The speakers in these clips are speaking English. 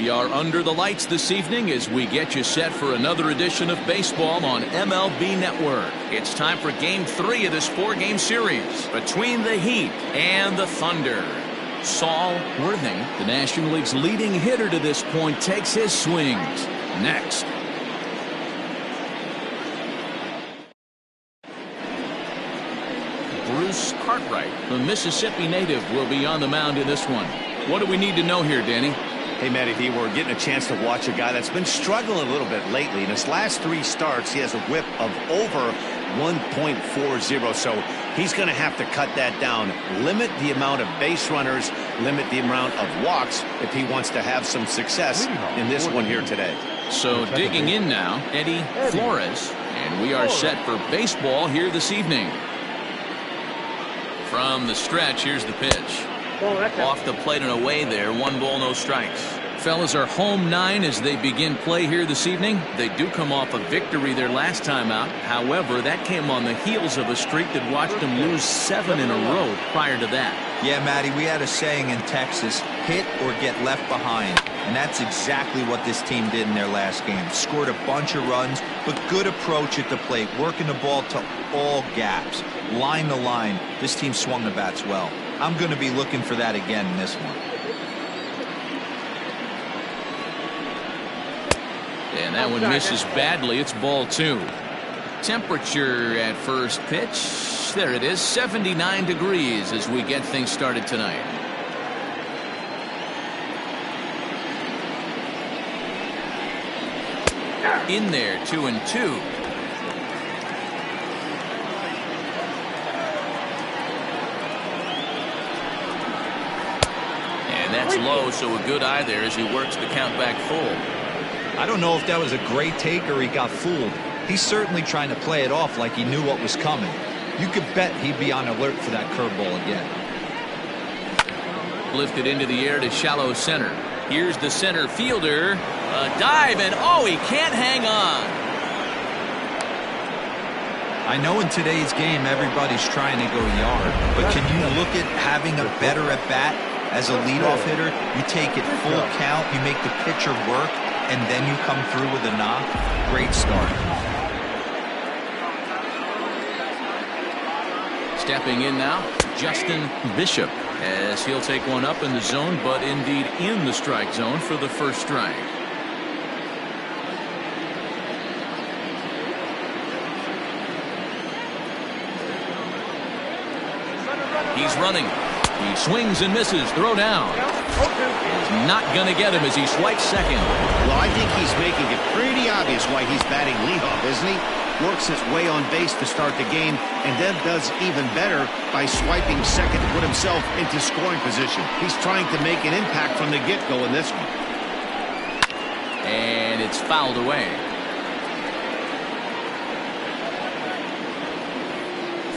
We are under the lights this evening as we get you set for another edition of baseball on MLB Network. It's time for Game 3 of this 4-game series between the Heat and the Thunder. Saul Worthing, the National League's leading hitter to this point, takes his swings. Next. Bruce Cartwright, the Mississippi native, will be on the mound in this one. What do we need to know here, Danny? Hey, Matty V, we're getting a chance to watch a guy that's been struggling a little bit lately. In his last 3 starts, he has a whip of over 1.40, so he's going to have to cut that down, limit the amount of base runners, limit the amount of walks if he wants to have some success in this one here today. So digging in now, Eddie Flores, and we are set for baseball here this evening. From the stretch, here's the pitch. Off the plate and away there. 1 ball, no strikes. Fellas are home 9 as they begin play here this evening. They do come off a victory their last time out. However, that came on the heels of a streak that watched them lose 7 in a row prior to that. Yeah, Matty, we had a saying in Texas, hit or get left behind. And that's exactly what this team did in their last game. Scored a bunch of runs, but good approach at the plate, working the ball to all gaps. Line to line, this team swung the bats well. I'm going to be looking for that again in this one. And that one misses badly. It's ball 2. Temperature at first pitch. There it is, 79 degrees as we get things started tonight. In there, 2-2. And that's low, so a good eye there as he works the count back full. I don't know if that was a great take or he got fooled. He's certainly trying to play it off like he knew what was coming. You could bet he'd be on alert for that curveball again. Lifted into the air to shallow center. Here's the center fielder. A dive, and oh, he can't hang on. I know in today's game everybody's trying to go yard, but can you look at having a better at bat as a leadoff hitter? You take it full count, you make the pitcher work, and then you come through with a knock. Great start. Stepping in now, Justin Bishop, as he'll take one up in the zone, but indeed in the strike zone for the first strike. He's running. He swings and misses. Throw down. Is not going to get him as he swipes second. Well, I think he's making it pretty obvious why he's batting leadoff, isn't he? Works his way on base to start the game, and then does even better by swiping second to put himself into scoring position. He's trying to make an impact from the get-go in this one. And it's fouled away.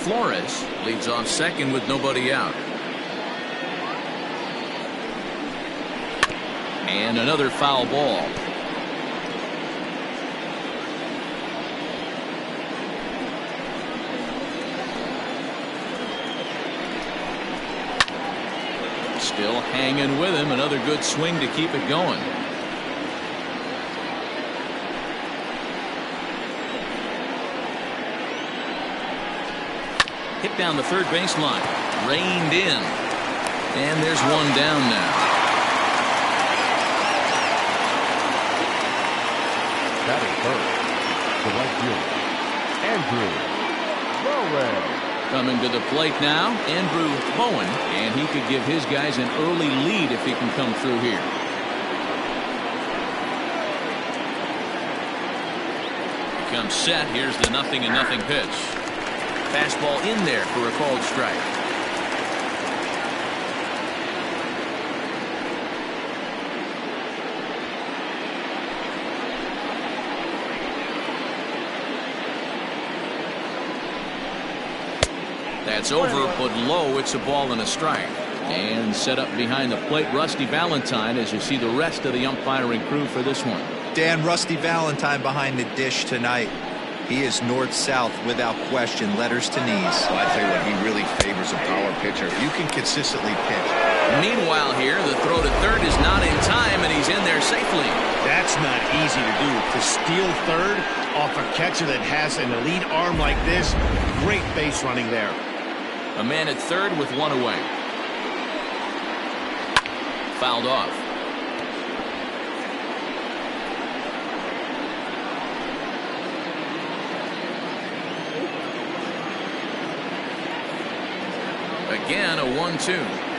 Flores leads off second with nobody out. And another foul ball. Still hanging with him. Another good swing to keep it going. Hit down the third baseline. Reined in. And there's one down now. That is hurt. The right fielder, Andrew Bowen. Coming to the plate now, Andrew Bowen, and he could give his guys an early lead if he can come through here. Comes set. Here's the 0-0 pitch. Fastball in there for a called strike. That's over, but low. It's a ball and a strike. And set up behind the plate, Rusty Valentine, as you see the rest of the umpiring crew for this one. Dan, Rusty Valentine behind the dish tonight. He is north-south without question, letters to knees. Well, I tell you what, he really favors a power pitcher. If you can consistently pitch Meanwhile here, the throw to third is not in time, and he's in there safely. That's not easy to do. To steal third off a catcher that has an elite arm like this, great base running there. A man at third with one away. Fouled off. Again, a 1-2.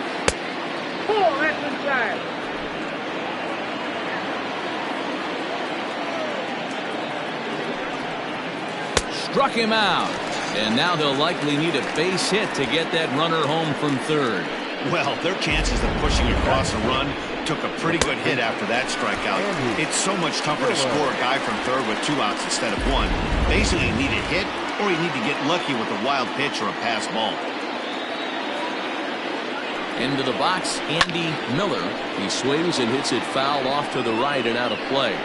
Struck him out. And now they'll likely need a base hit to get that runner home from third. Well, their chances of pushing across a run took a pretty good hit after that strikeout. It's so much tougher to score a guy from third with 2 outs instead of 1. Basically, you need a hit, or you need to get lucky with a wild pitch or a pass ball. Into the box, Andy Miller. He swings and hits it foul off to the right and out of play.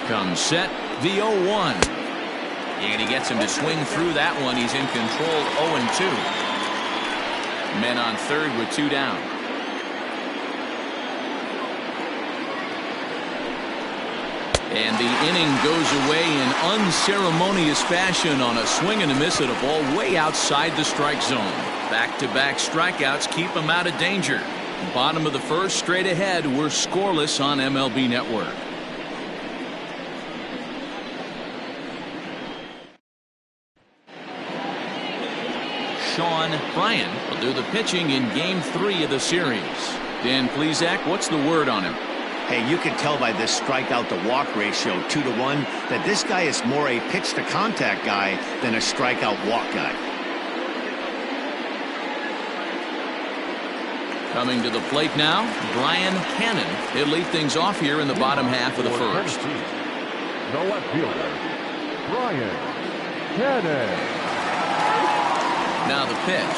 Comes set, the 0-1. And he gets him to swing through that one. He's in control, 0-2. Men on third with 2 down. And the inning goes away in unceremonious fashion on a swing and a miss at a ball way outside the strike zone. Back-to-back strikeouts keep him out of danger. Bottom of the first, straight ahead. We're scoreless on MLB Network. Sean Bryant will do the pitching in Game 3 of the series. Dan Plesac, what's the word on him? Hey, you can tell by this strikeout-to-walk ratio, 2-to-1, that this guy is more a pitch-to-contact guy than a strikeout-walk guy. Coming to the plate now, Brian Cannon. He'll lead things off here in the bottom half of the first. The left fielder, Brian Cannon. Now the pitch.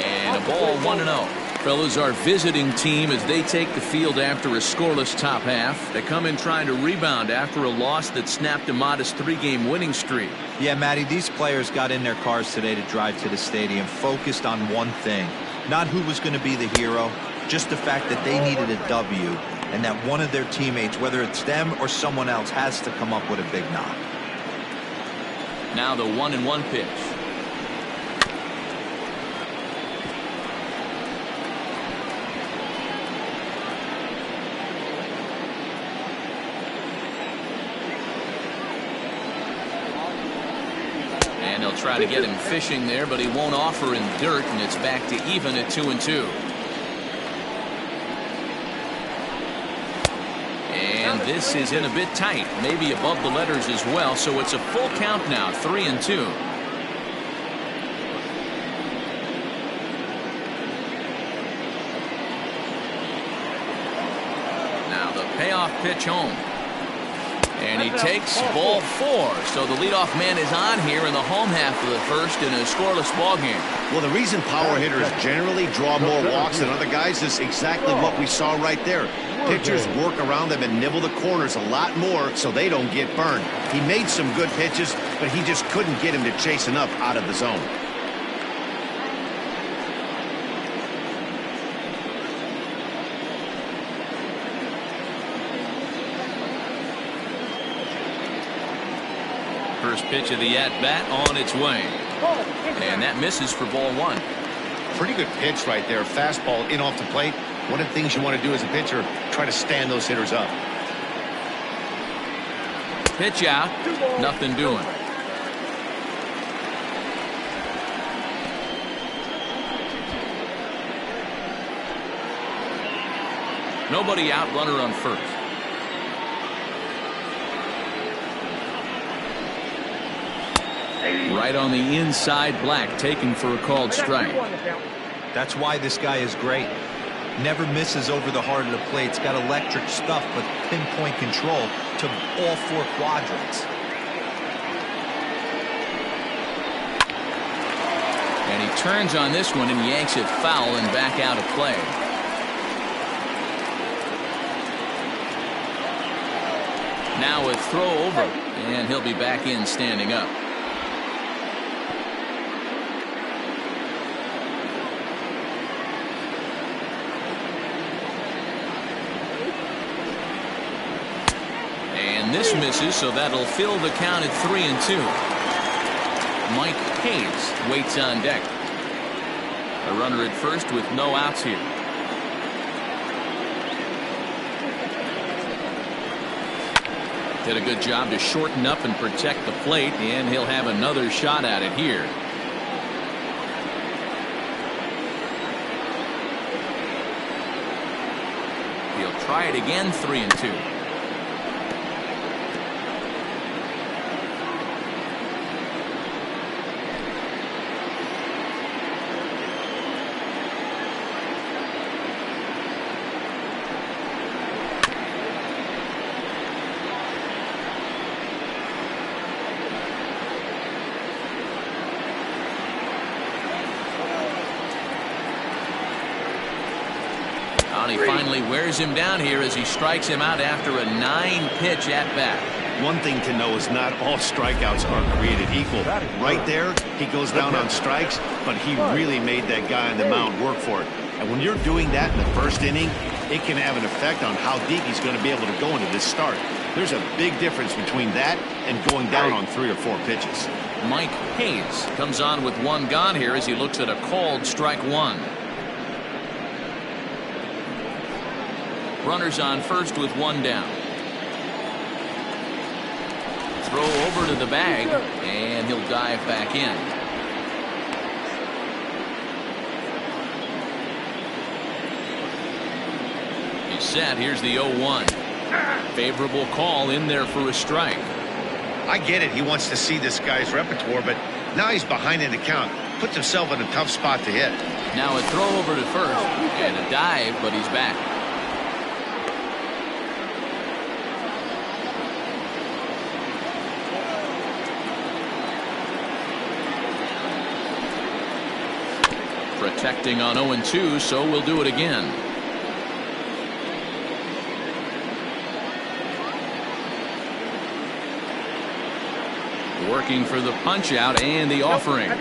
And a ball 1-0. Fellas, our visiting team as they take the field after a scoreless top half. They come in trying to rebound after a loss that snapped a modest 3-game winning streak. Yeah, Matty, these players got in their cars today to drive to the stadium focused on one thing. Not who was going to be the hero, just the fact that they needed a W and that one of their teammates, whether it's them or someone else, has to come up with a big knock. Now the 1-1 pitch. And they'll try to get him fishing there, but he won't offer in dirt, and it's back to even at 2-2. And this is in a bit tight, maybe above the letters as well, so it's a full count now, 3-2. Now the payoff pitch home. And he takes ball 4. So the leadoff man is on here in the home half of the first in a scoreless ball game. Well, the reason power hitters generally draw more walks than other guys is exactly what we saw right there. Pitchers work around them and nibble the corners a lot more so they don't get burned. He made some good pitches, but he just couldn't get him to chase enough out of the zone. First pitch of the at-bat on its way. And that misses for ball 1. Pretty good pitch right there. Fastball in off the plate. One of the things you want to do as a pitcher, try to stand those hitters up. Pitch out. Nothing doing. Nobody out, runner on first. Right on the inside, Black taken for a called strike. That's why this guy is great. Never misses over the heart of the plate. It's got electric stuff, but pinpoint control to all 4 quadrants. And he turns on this one and yanks it foul and back out of play. Now a throw over, and he'll be back in standing up. And this misses, so that'll fill the count at 3-2. Mike Hayes waits on deck. A runner at first with no outs here. Did a good job to shorten up and protect the plate, and he'll have another shot at it here. He'll try it again, 3-2. He finally wears him down here as he strikes him out after a 9-pitch at-bat. One thing to know is not all strikeouts are created equal. Right there, he goes down on strikes, but he really made that guy on the mound work for it. And when you're doing that in the first inning, it can have an effect on how deep he's going to be able to go into this start. There's a big difference between that and going down on 3 or 4 pitches. Mike Hayes comes on with one gone here as he looks at a called strike one. Runners on first with one down. Throw over to the bag, and he'll dive back in. He's set. Here's the 0-1. Favorable call in there for a strike. I get it. He wants to see this guy's repertoire, but now he's behind in the count. Puts himself in a tough spot to hit. Now a throw over to first, and a dive, but he's back. Protecting on 0-2, so we'll do it again. Working for the punch out and the offering.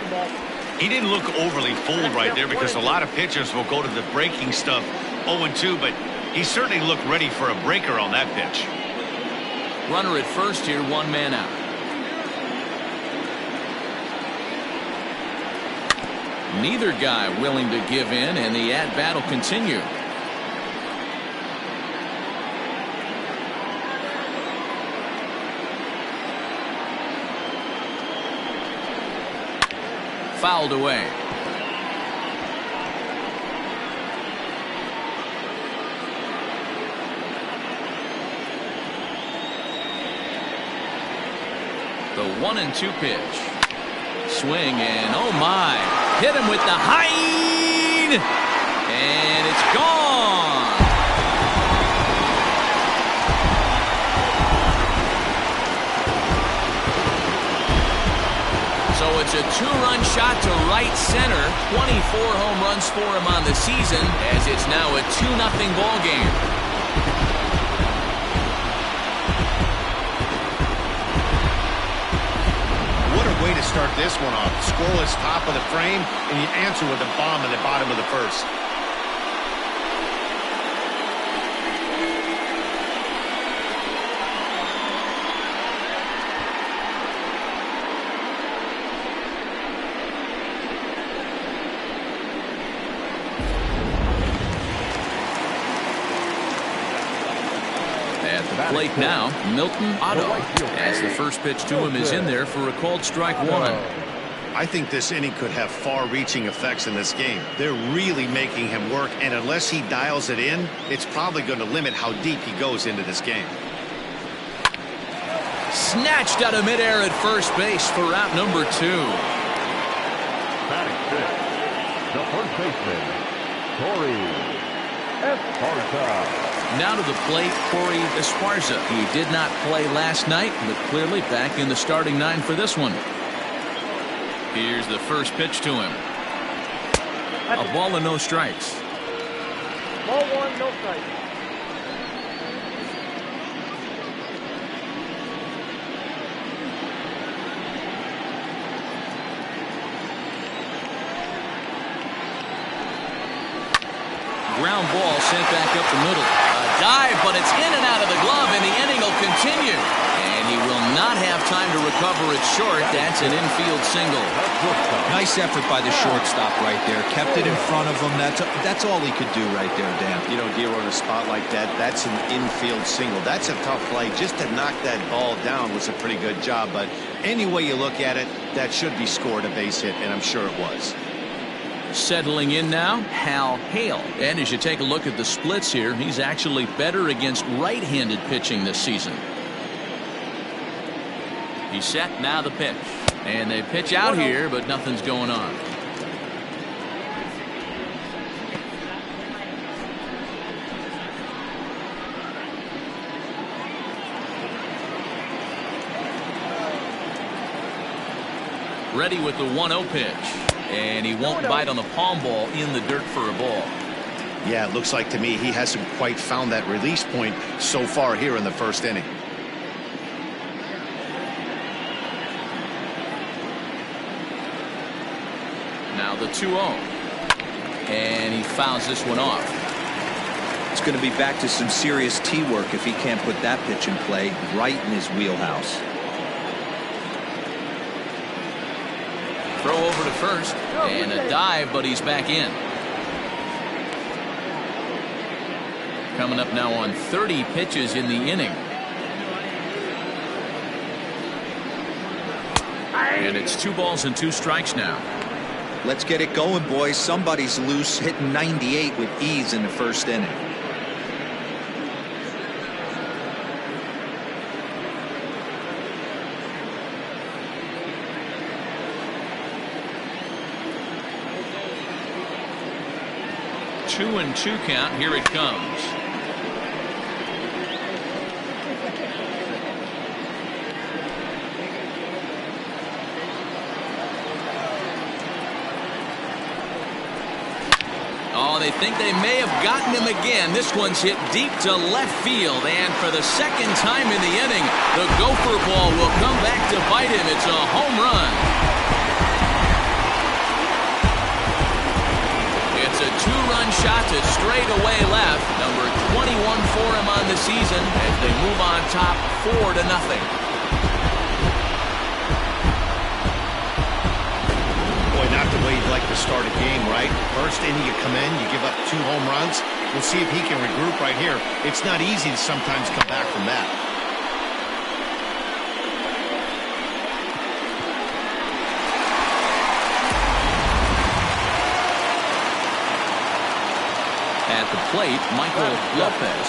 He didn't look overly fooled right there because a lot of pitchers will go to the breaking stuff 0-2, but he certainly looked ready for a breaker on that pitch. Runner at first here, one man out. Neither guy willing to give in, and the at-bat will continue. Fouled away. The 1-2 pitch. Swing, and oh my. Hit him with the high, and it's gone. So it's a 2-run shot to right center. 24 home runs for him on the season, as it's now a 2-0 ball game. Way to start this one off. Scoreless top of the frame, and you answer with a bomb in the bottom of the first. Plate now, Milton Otto, as the first pitch to him is in there for a called strike one. I think this inning could have far-reaching effects in this game. They're really making him work, and unless he dials it in, it's probably going to limit how deep he goes into this game. Snatched out of midair at first base for out number 2. Batting fifth, the first baseman, Corey Esparza. Now to the plate, Corey Esparza. He did not play last night, but clearly back in the starting 9 for this one. Here's the first pitch to him. A ball and no strikes. Ball 1, no strikes. ground ball sent back up the middle. A dive, but it's in and out of the glove, and the inning will continue. And he will not have time to recover it short. That's an infield single. Nice effort by the shortstop right there. Kept it in front of him. That's all he could do right there, Dan. You know, Giro, in a spot like that, that's an infield single. That's a tough play. Just to knock that ball down was a pretty good job. But any way you look at it, that should be scored a base hit, and I'm sure it was. Settling in now, Hal Hale. And as you take a look at the splits here, he's actually better against right-handed pitching this season. He's set, now the pitch. And they pitch out here, but nothing's going on. Ready with the 1-0 pitch. And he won't bite on the palm ball in the dirt for a ball. Yeah, it looks like to me he hasn't quite found that release point so far here in the first inning. Now the 2-0. And he fouls this one off. It's going to be back to some serious tee work if he can't put that pitch in play right in his wheelhouse. Throw over to first. And a dive, but he's back in. Coming up now on 30 pitches in the inning. And it's 2 balls and 2 strikes now. Let's get it going, boys. Somebody's loose, hitting 98 with ease in the first inning. Two and 2 count. Here it comes. Oh, they think they may have gotten him again. This one's hit deep to left field, and for the second time in the inning, the gopher ball will come back to bite him. It's a home run. It's a 2-run shot to straightaway left. Number 21 for him on the season as they move on top 4-0. Boy, not the way you'd like to start a game, right? First inning you come in, you give up 2 home runs. We'll see if he can regroup right here. It's not easy to sometimes come back from that. At the plate, Michael Lopez,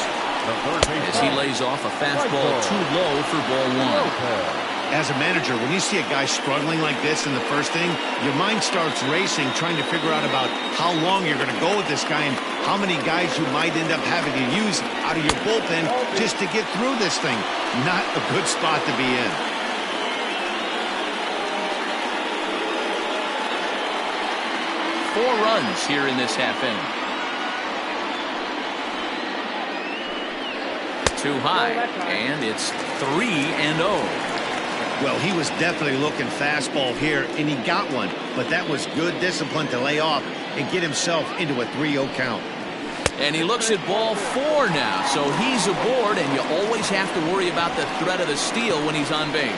as he lays off a fastball too low for ball 1. As a manager, when you see a guy struggling like this in the first inning, your mind starts racing, trying to figure out about how long you're going to go with this guy and how many guys you might end up having to use out of your bullpen just to get through this thing. Not a good spot to be in. Four runs here in this half inning. Too high, and it's 3-0. Well, he was definitely looking fastball here, and he got one. But that was good discipline to lay off and get himself into a 3-0 count. And he looks at ball 4 now, so he's aboard, and you always have to worry about the threat of the steal when he's on base.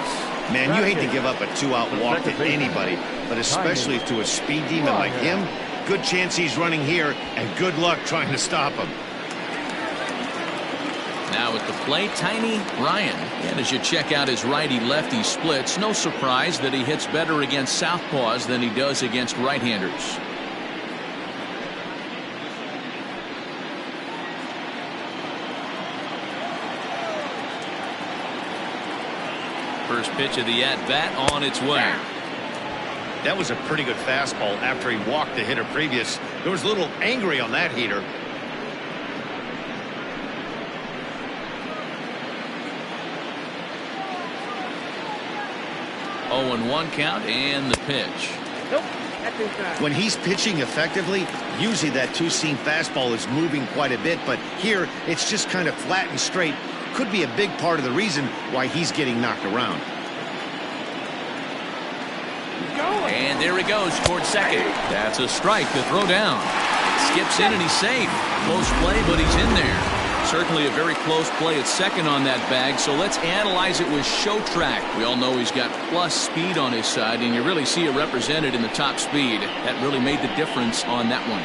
Man, you hate to give up a 2-out walk to anybody, but especially to a speed demon like him. Good chance he's running here, and good luck trying to stop him. Now at the plate, Tiny Ryan. And as you check out his righty-lefty splits, no surprise that he hits better against southpaws than he does against right-handers. First pitch of the at-bat on its way. That was a pretty good fastball after he walked the hitter previous. There was a little angry on that heater. 0-1 count and the pitch. When he's pitching effectively, usually that two-seam fastball is moving quite a bit, but here it's just kind of flat and straight. Could be a big part of the reason why he's getting knocked around. And there he goes towards second. That's a strike to throw down. skips in and he's safe. Close play, but he's in there. Certainly a very close play at second on that bag, so let's analyze it with Showtrack. We all know he's got plus speed on his side, and you really see it represented in the top speed. That really made the difference on that one.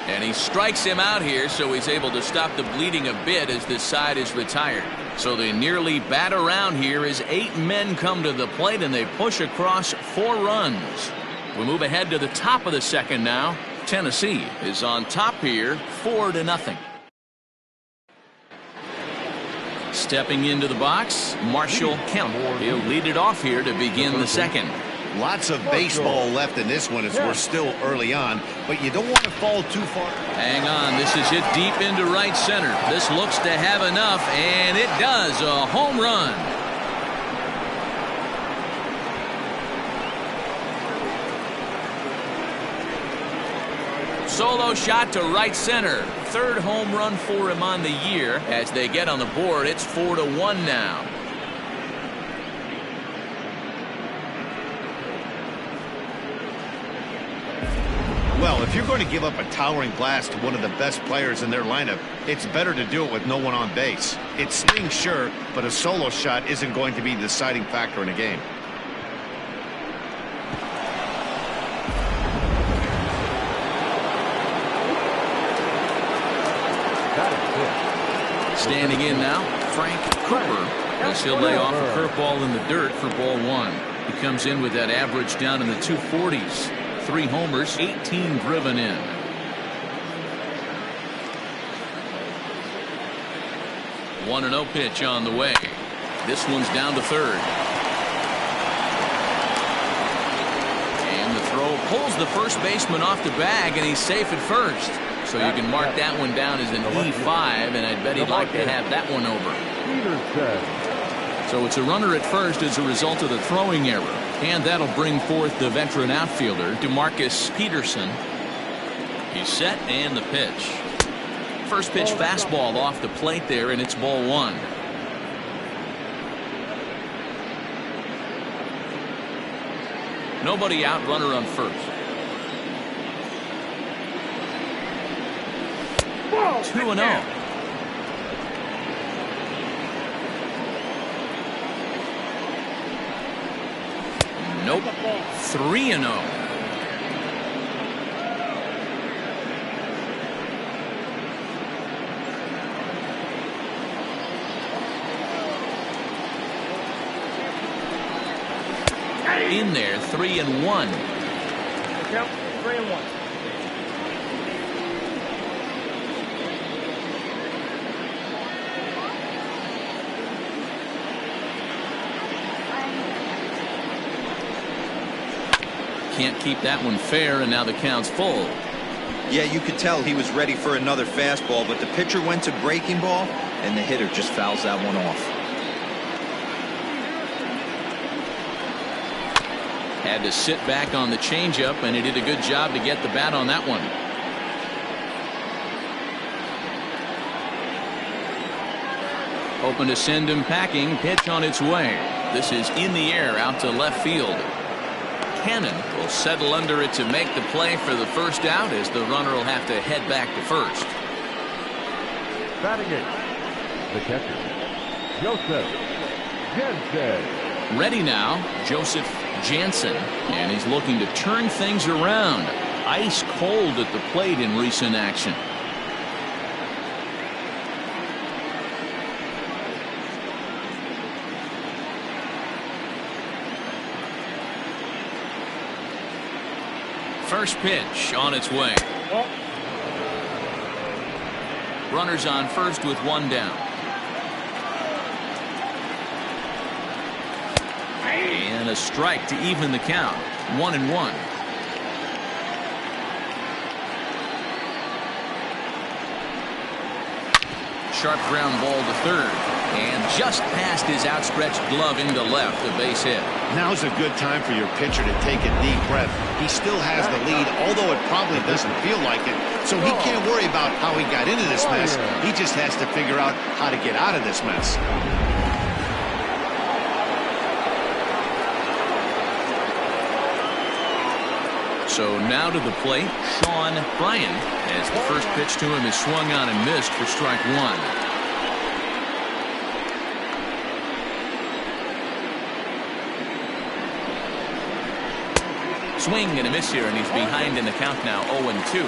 And he strikes him out here, so he's able to stop the bleeding a bit as this side is retired. So they nearly bat around here as 8 men come to the plate and they push across 4 runs. We move ahead to the top of the second now. Tennessee is on top here, 4-0. Stepping into the box, Marshall Kemp. He'll lead it off here to begin the second. Lots of baseball left in this one as we're still early on, but you don't want to fall too far. Hang on, this is hit deep into right center. This looks to have enough, and it does. A home run. Solo shot to right center. 3rd home run for him on the year. As they get on the board, it's 4-1 now. Well, if you're going to give up a towering blast to one of the best players in their lineup, it's better to do it with no one on base. It's swing, sure, but a solo shot isn't going to be the deciding factor in a game. Standing in now, Frank Cooper. As he'll lay off a curveball in the dirt for ball 1. He comes in with that average down in the 240s. 3 homers, 18 driven in. One 1-0 pitch on the way. This one's down to third. And the throw pulls the first baseman off the bag, and he's safe at first. So you can mark that one down as an E5, and I bet he'd like to have that one over. So it's a runner at first as a result of the throwing error. And that'll bring forth the veteran outfielder, DeMarcus Peterson. He's set, and the pitch. First pitch fastball off the plate there, and it's ball 1. Nobody out, runner on first. 2-0. Nope. 3-0. In there, 3-1. Yep, 3-1. Can't keep that one fair, and now the count's full. Yeah, you could tell he was ready for another fastball, but the pitcher went to breaking ball, and the hitter just fouls that one off. Had to sit back on the changeup, and he did a good job to get the bat on that one. Hoping to send him packing. Pitch on its way. This is in the air out to left field. Cannon will settle under it to make the play for the first out, as the runner will have to head back to first. Batting it, the catcher, Joseph Jansen. Ready now, Joseph Jansen, and he's looking to turn things around. Ice cold at the plate in recent action. First pitch on its way. Runners on first with one down. And a strike to even the count. 1-1. Sharp ground ball to third. And just past his outstretched glove into left, a base hit. Now's a good time for your pitcher to take a deep breath. He still has the lead, although it probably doesn't feel like it. So he can't worry about how he got into this mess. He just has to figure out how to get out of this mess. So now to the plate, Sean Bryant, as the first pitch to him is swung on and missed for strike one. Swing and a miss here, and he's behind in the count now, 0-2.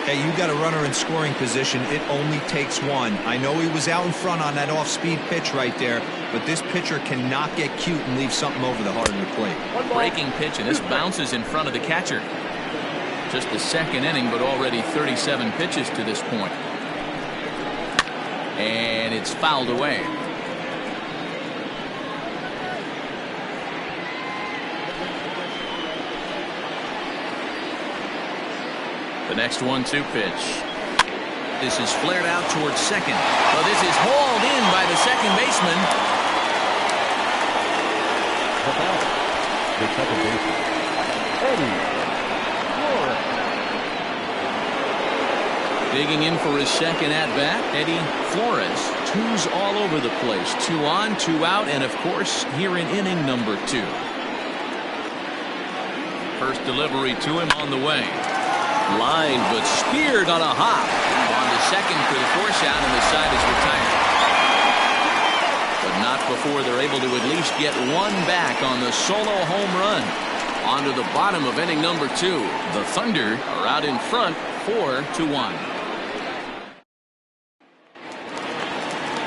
Hey, you got a runner in scoring position. It only takes one. I know he was out in front on that off-speed pitch right there, but this pitcher cannot get cute and leave something over the heart of the plate. Breaking pitch, and this bounces in front of the catcher. Just the second inning, but already 37 pitches to this point. And it's fouled away. The next 1-2 pitch. This is flared out towards second. Well, this is hauled in by the second baseman. The second baseman, Eddie Flores. Digging in for his second at-bat, Eddie Flores. Twos all over the place. 2 on, 2 out, and of course, here in inning number 2. First delivery to him on the way. Line, but speared on a hop. On to second for the force out, and the side is retired. But not before they're able to at least get one back on the solo home run. On to the bottom of inning number 2. The Thunder are out in front, 4-1.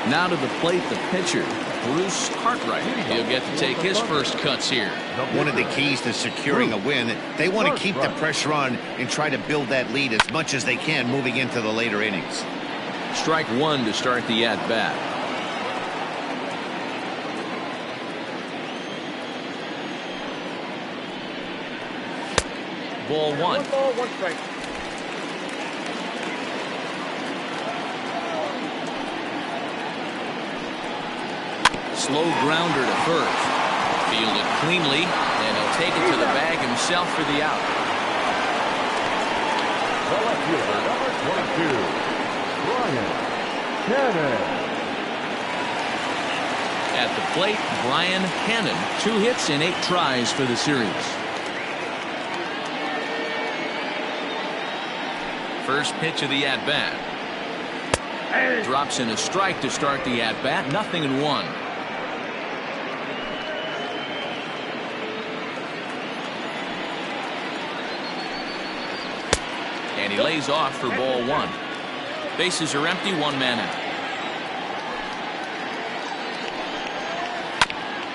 Now to the plate, the pitcher, Bruce Cartwright. He'll get to take his first cuts here. One of the keys to securing a win, they want to keep the pressure on and try to build that lead as much as they can moving into the later innings. Strike one to start the at-bat. Ball one. 1 ball, 1 strike. Slow grounder to first. Fielded cleanly, and he'll take it to the bag himself for the out. The left fielder, number 22, Brian Cannon. At the plate, Brian Cannon. 2 hits in 8 tries for the series. First pitch of the at-bat. Drops in a strike to start the at-bat. 0-1. And he lays off for ball 1. Bases are empty, 1 man out.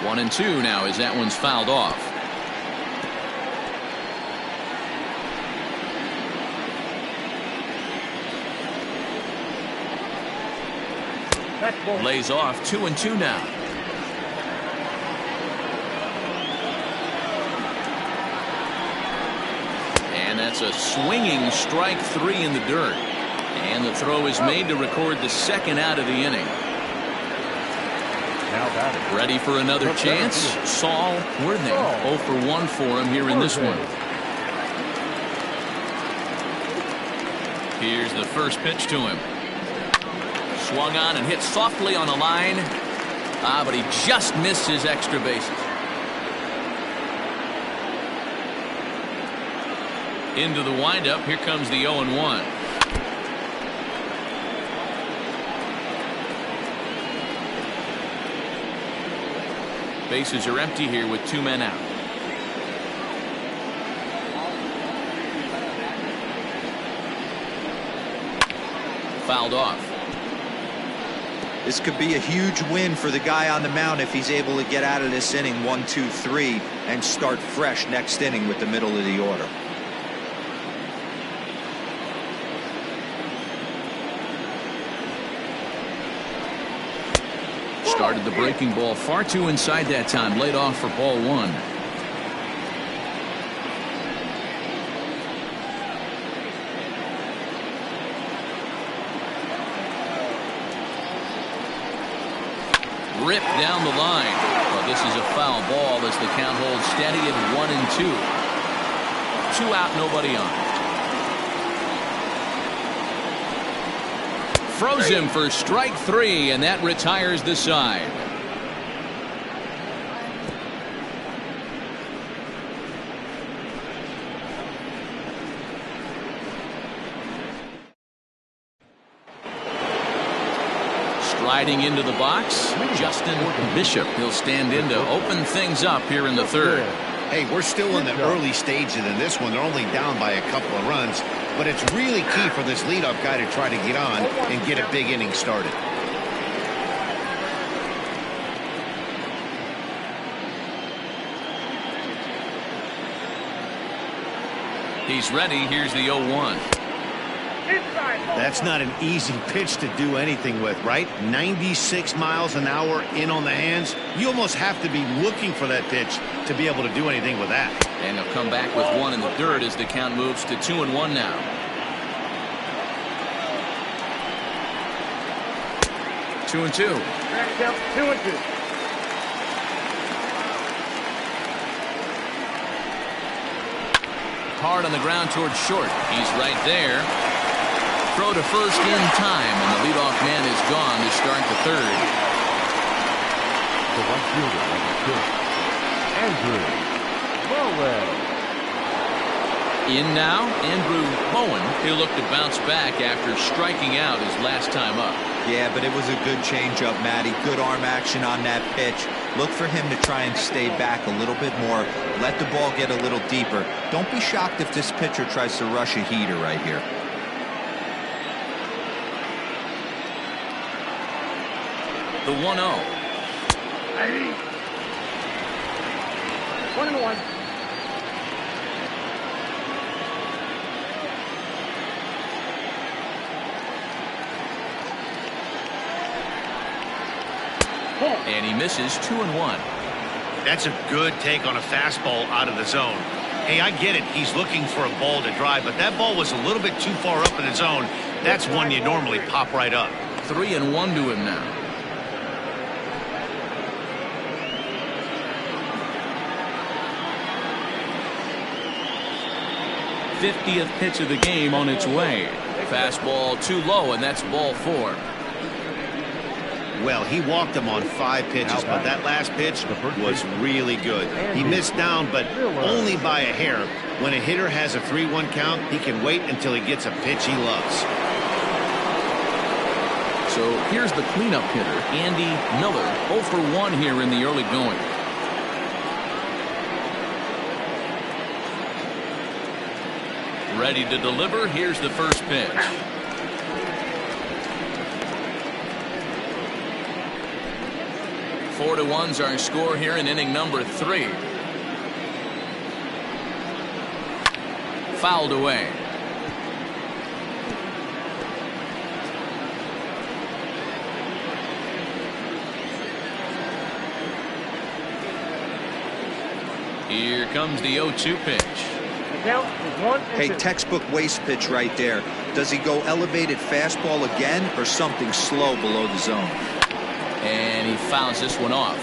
1-2 now as that one's fouled off. Lays off, 2-2 now. And that's a swinging strike 3 in the dirt. And the throw is made to record the second out of the inning. Now batting. Ready for another chance? Saul Worthing. 0 for 1 for him here in this one. Here's the first pitch to him. Swung on and hit softly on the line. But he just missed his extra bases. Into the windup. Here comes the 0-1. Bases are empty here with 2 men out. Fouled off. This could be a huge win for the guy on the mound if he's able to get out of this inning 1, 2, 3 and start fresh next inning with the middle of the order. Started the breaking ball far too inside that time. Laid off for ball 1. Ripped down the line. Well, this is a foul ball as the count holds steady at 1-2. 2 out, nobody on. Froze him for strike 3, and that retires the side. Riding into the box, Justin Bishop. He'll stand in to open things up here in the third. Hey, we're still in the early stages in this one. They're only down by a couple of runs, but it's really key for this leadoff guy to try to get on and get a big inning started. He's ready. Here's the 0-1. That's not an easy pitch to do anything with, right? 96 miles an hour in on the hands. You almost have to be looking for that pitch to be able to do anything with that. And he'll come back with one in the dirt as the count moves to 2-1 now. Two and two. 2-2. Hard on the ground towards short. He's right there. Throw to first in time, and the leadoff man is gone to start the third. The right fielder on the pitch, Andrew Bowen. In now, Andrew Bowen. He'll look to bounce back after striking out his last time up. Yeah, but it was a good changeup, Matty. Good arm action on that pitch. Look for him to try and stay back a little bit more. Let the ball get a little deeper. Don't be shocked if this pitcher tries to rush a heater right here. The 1-0. 1-1. And he misses 2-1. That's a good take on a fastball out of the zone. Hey, I get it. He's looking for a ball to drive, but that ball was a little bit too far up in the zone. That's one you normally pop right up. 3-1 to him now. '50th pitch of the game on its way. Fastball too low, and that's ball 4. Well, he walked him on 5 pitches, but that last pitch was really good. He missed down, but only by a hair. When a hitter has a 3-1 count, he can wait until he gets a pitch he loves. So here's the cleanup hitter, Andy Miller, 0 for 1 here in the early going. Ready to deliver. Here's the first pitch. Four to 1's our score here in inning number 3. Fouled away. Here comes the 0-2 pitch. Hey, textbook waste pitch right there. Does he go elevated fastball again or something slow below the zone? And he fouls this one off.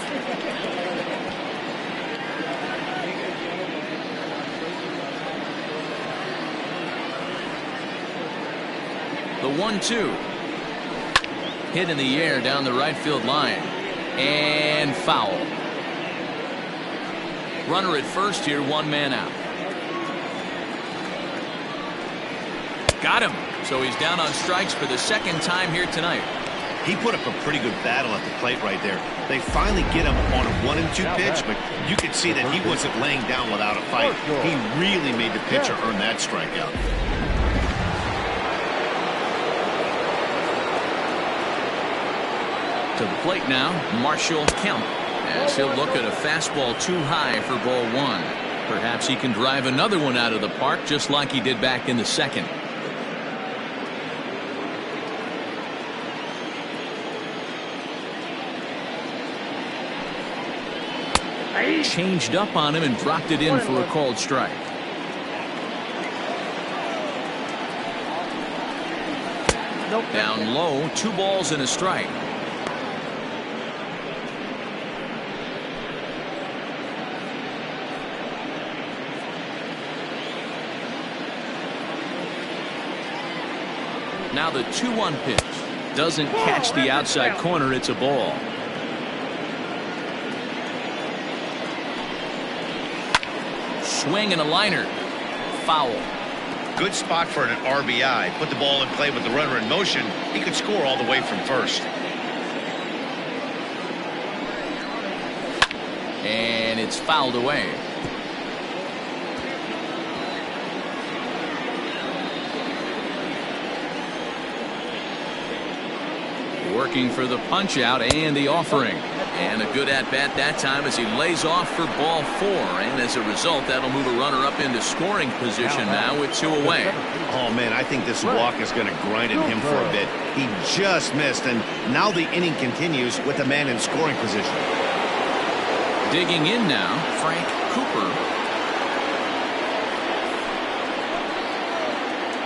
The 1-2. Hit in the air down the right field line. And foul. Runner at first here, 1 man out. Got him. So he's down on strikes for the second time here tonight. He put up a pretty good battle at the plate right there. They finally get him on a 1-2 pitch, but you could see that he wasn't laying down without a fight. He really made the pitcher earn that strikeout. To the plate now, Marshall Kemp, as he'll look at a fastball too high for ball 1. Perhaps he can drive another one out of the park just like he did back in the second. Changed up on him and dropped it in for a called strike. Down low, 2 balls and a strike. Now the 2-1 pitch. Doesn't catch the outside corner. It's a ball. Swing and a liner. Foul. Good spot for an RBI. Put the ball in play with the runner in motion. He could score all the way from first. And it's fouled away. Working for the punch out and the offering. And a good at-bat that time as he lays off for ball 4. And as a result, that'll move a runner up into scoring position now with 2 away. Oh, man, I think this walk is going to grind at him for a bit. He just missed, and now the inning continues with the man in scoring position. Digging in now, Frank Cooper.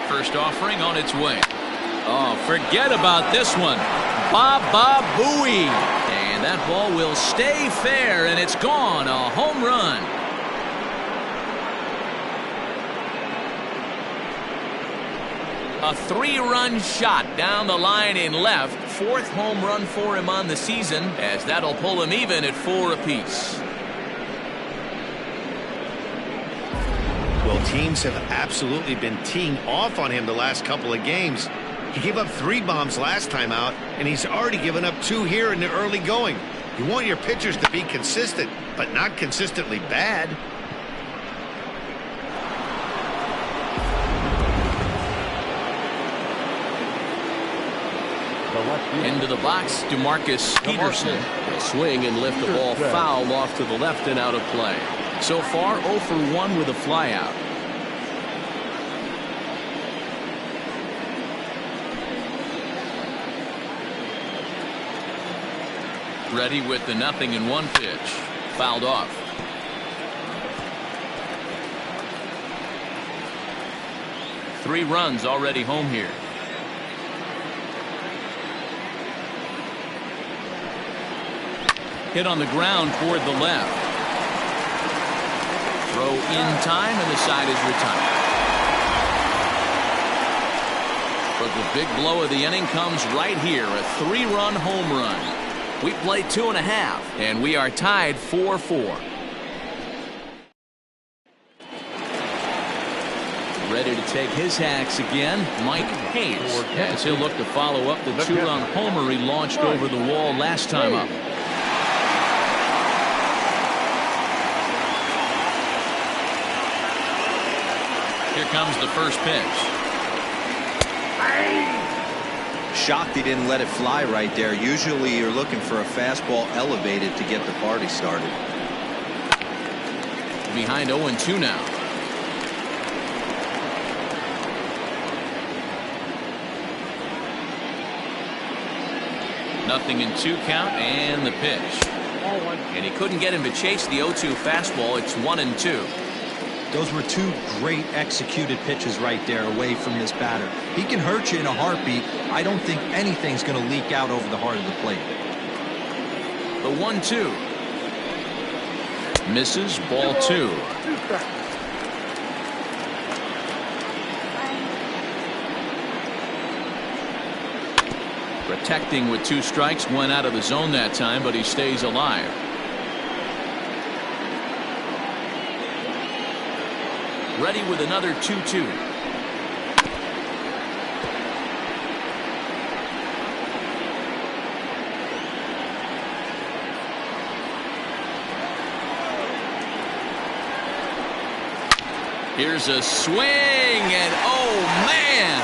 First offering on its way. Oh, forget about this one. Baba Booey. And that ball will stay fair, and it's gone. A home run. A 3-run shot down the line in left. 4th home run for him on the season, as that'll pull him even at 4 apiece. Well, teams have absolutely been teeing off on him the last couple of games. He gave up 3 bombs last time out, and he's already given up 2 here in the early going. You want your pitchers to be consistent, but not consistently bad. Into the box, DeMarcus Peterson will swing and lift the ball foul off to the left and out of play. So far, 0 for 1 with a flyout. Ready with the 0-1 pitch. Fouled off. Three runs already home here. Hit on the ground toward the left. Throw in time, and the side is retired. But the big blow of the inning comes right here. A 3-run home run. We play 2.5, and we are tied 4-4. Ready to take his hacks again, Mike Hayes, as he'll look to follow up the 2-run homer he launched over the wall last time up. Here comes the first pitch. Shocked he didn't let it fly right there. Usually you're looking for a fastball elevated to get the party started. Behind 0-2 now. Nothing in 2 count, and the pitch. And he couldn't get him to chase the 0-2 fastball. It's 1-2. Those were 2 great executed pitches right there away from this batter. He can hurt you in a heartbeat. I don't think anything's going to leak out over the heart of the plate. The 1-2. Misses, ball 2. Protecting with 2 strikes, went out of the zone that time, but he stays alive. Ready with another 2-2. Here's a swing, and oh man,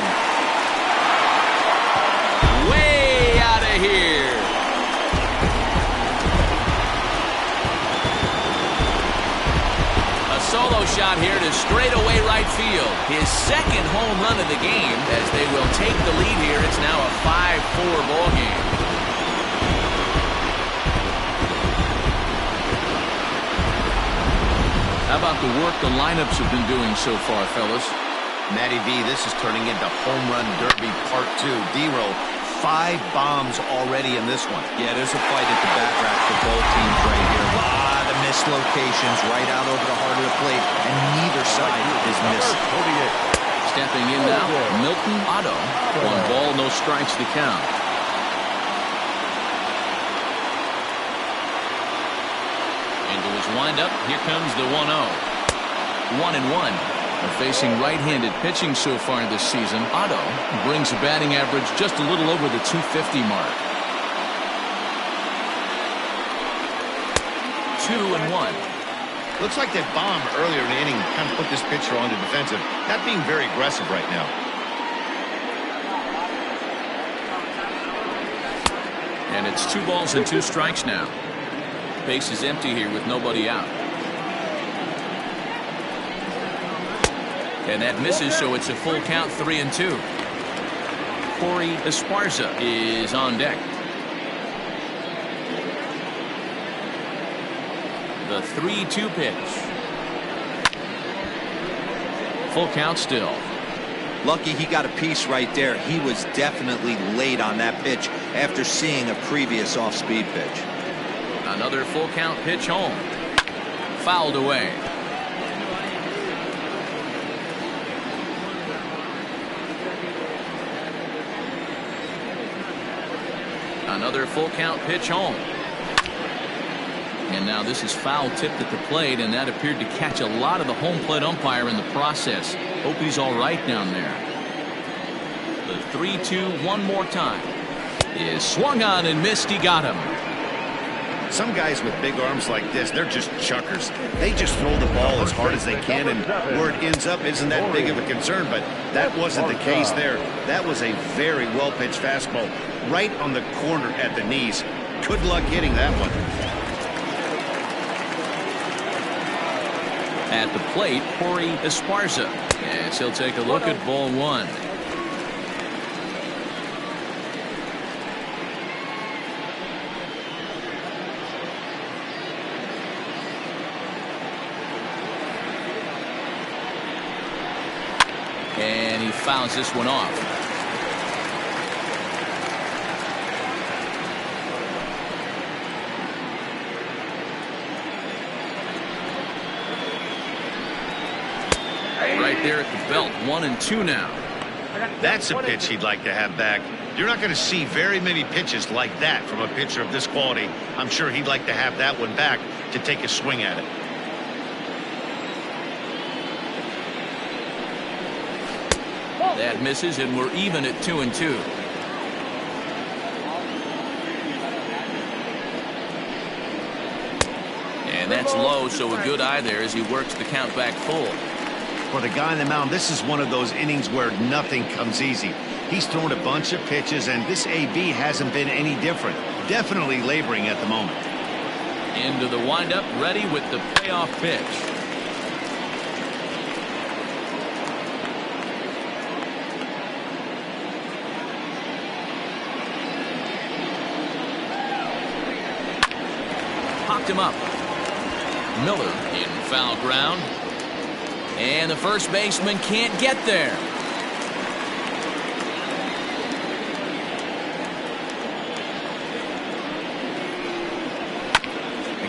way out of here. Solo shot here to straightaway right field. His 2nd home run of the game, as they will take the lead here. It's now a 5-4 ball game. How about the work the lineups have been doing so far, fellas? Matty V, this is turning into home run derby part 2. D-Roll, 5 bombs already in this one. Yeah, there's a fight at the bat rack for both teams right here. A lot of missed locations right out over the heart of the plate, and neither side is missing. Stepping in now, Milton Otto. 1 ball, no strikes to count. Into his windup, here comes the 1-0. 1-1. Facing right-handed pitching so far this season, Otto brings a batting average just a little over the 250 mark. 2-1. Looks like that bomb earlier in the inning kind of put this pitcher on the defensive. Not being very aggressive right now. And it's 2 balls and 2 strikes now. Base is empty here with nobody out. And that misses, so it's a full count, 3-2. Corey Esparza is on deck. The 3-2 pitch. Full count still. Lucky he got a piece right there. He was definitely late on that pitch after seeing a previous off-speed pitch. Another full count pitch home. Fouled away. Another full count pitch home. And now this is foul tipped at the plate, and that appeared to catch a lot of the home plate umpire in the process. Hope he's all right down there. The 3-2 one more time is swung on and missed. He got him. Some guys with big arms like this, they're just chuckers. They just throw the ball as hard as they can, and where it ends up isn't that big of a concern, but that wasn't the case there. That was a very well-pitched fastball right on the corner at the knees. Good luck hitting that one. At the plate, Corey Esparza. Yes, he'll take a look at ball 1. And he fouls this one off. Right there at the belt, 1-2 now. That's a pitch he'd like to have back. You're not going to see very many pitches like that from a pitcher of this quality. I'm sure he'd like to have that one back to take a swing at it. That misses, and we're even at 2-2. And that's low, so a good eye there as he works the count back full. For the guy on the mound, this is one of those innings where nothing comes easy. He's thrown a bunch of pitches, and this AB hasn't been any different. Definitely laboring at the moment. Into the windup, ready with the payoff pitch. Popped him up. Miller in foul ground. And the first baseman can't get there.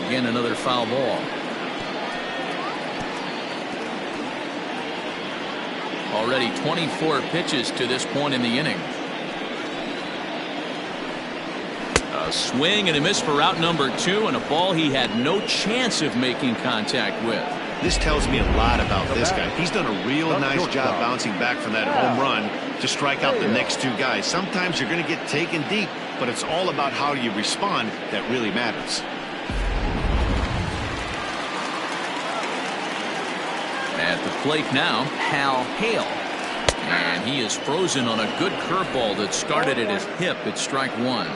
Again, another foul ball. Already 24 pitches to this point in the inning. A swing and a miss for out number 2, and a ball he had no chance of making contact with. This tells me a lot about this guy. He's done a real nice job bouncing back from that home run to strike out the next 2 guys. Sometimes you're going to get taken deep, but it's all about how you respond that really matters. At the plate now, Hal Hale. And he is frozen on a good curveball that started at his hip at strike 1.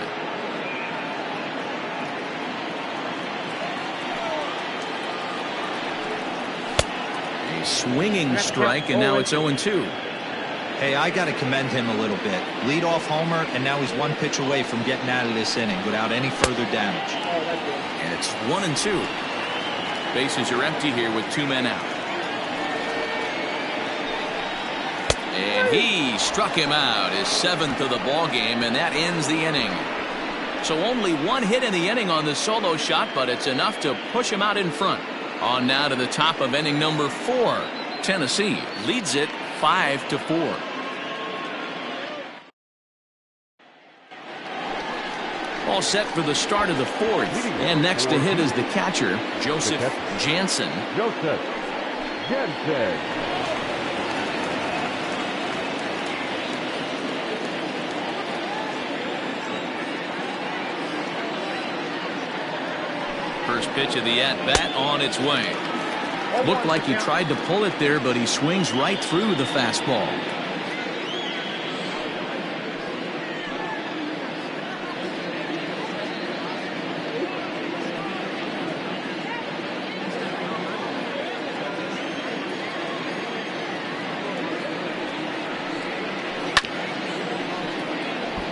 A swinging strike, and now it's 0-2. Hey, I got to commend him a little bit. Leadoff homer, and now he's 1 pitch away from getting out of this inning without any further damage. And it's 1-2. Bases are empty here with 2 men out. And he struck him out, his 7th of the ball game, and that ends the inning. So only 1 hit in the inning on the solo shot, but it's enough to push him out in front. On now to the top of inning number 4. Tennessee leads it 5-4. All set for the start of the 4th. And next to hit is the catcher, Joseph Jansen. Joseph Jansen. First pitch of the at-bat on its way. Looked like he tried to pull it there, but he swings right through the fastball.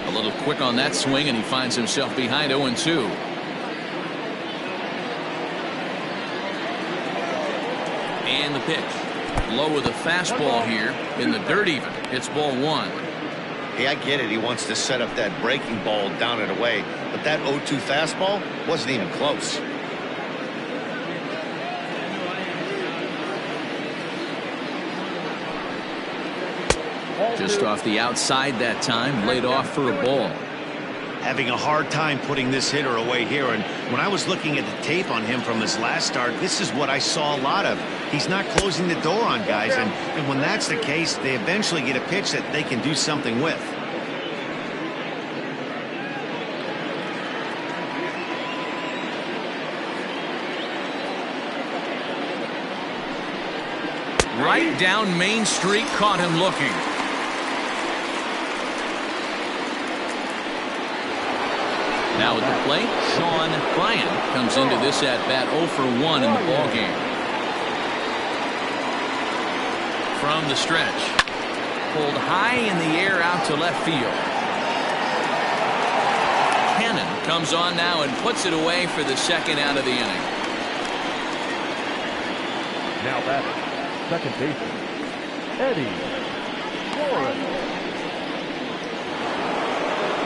A little quick on that swing, and he finds himself behind 0-2. And the pitch. Low with a fastball here. In the dirt even. It's ball 1. Hey, I get it. He wants to set up that breaking ball down and away. But that 0-2 fastball wasn't even close. Just off the outside that time. Laid off for a ball. Having a hard time putting this hitter away here. And when I was looking at the tape on him from his last start, this is what I saw a lot of. He's not closing the door on guys. And when that's the case, they eventually get a pitch that they can do something with. Right down Main Street, caught him looking. Now at the plate, Sean Bryant comes into this at-bat 0 for 1 in the ballgame. From the stretch, pulled high in the air out to left field. Cannon comes on now and puts it away for the second out of the inning. Now batting, second baseman, Eddie Flores.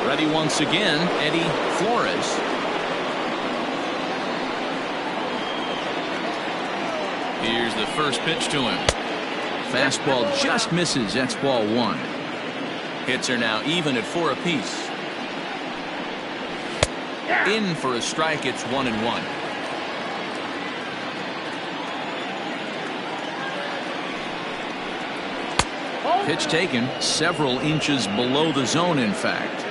Ready once again, Eddie Flores. Here's the first pitch to him. Fastball just misses. That's ball 1. Hits are now even at 4 apiece. In for a strike. It's 1-1. Pitch taken several inches below the zone, in fact.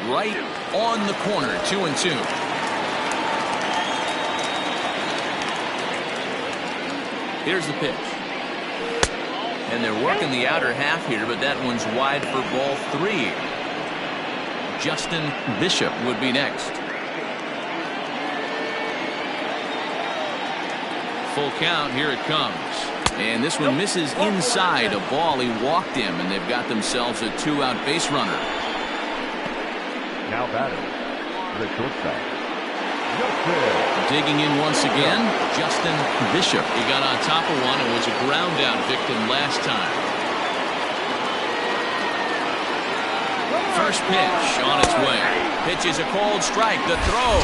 Right on the corner, 2-2. Here's the pitch. And they're working the outer half here, but that one's wide for ball 3. Justin Bishop would be next. Full count, here it comes. And this one misses inside a ball. He walked him, and they've got themselves a 2-out base runner. Now batting, the shortstop, Digging in once again, Justin Bishop. He got on top of one and was a ground out victim last time. First pitch on its way. Pitch is a cold strike. The throw.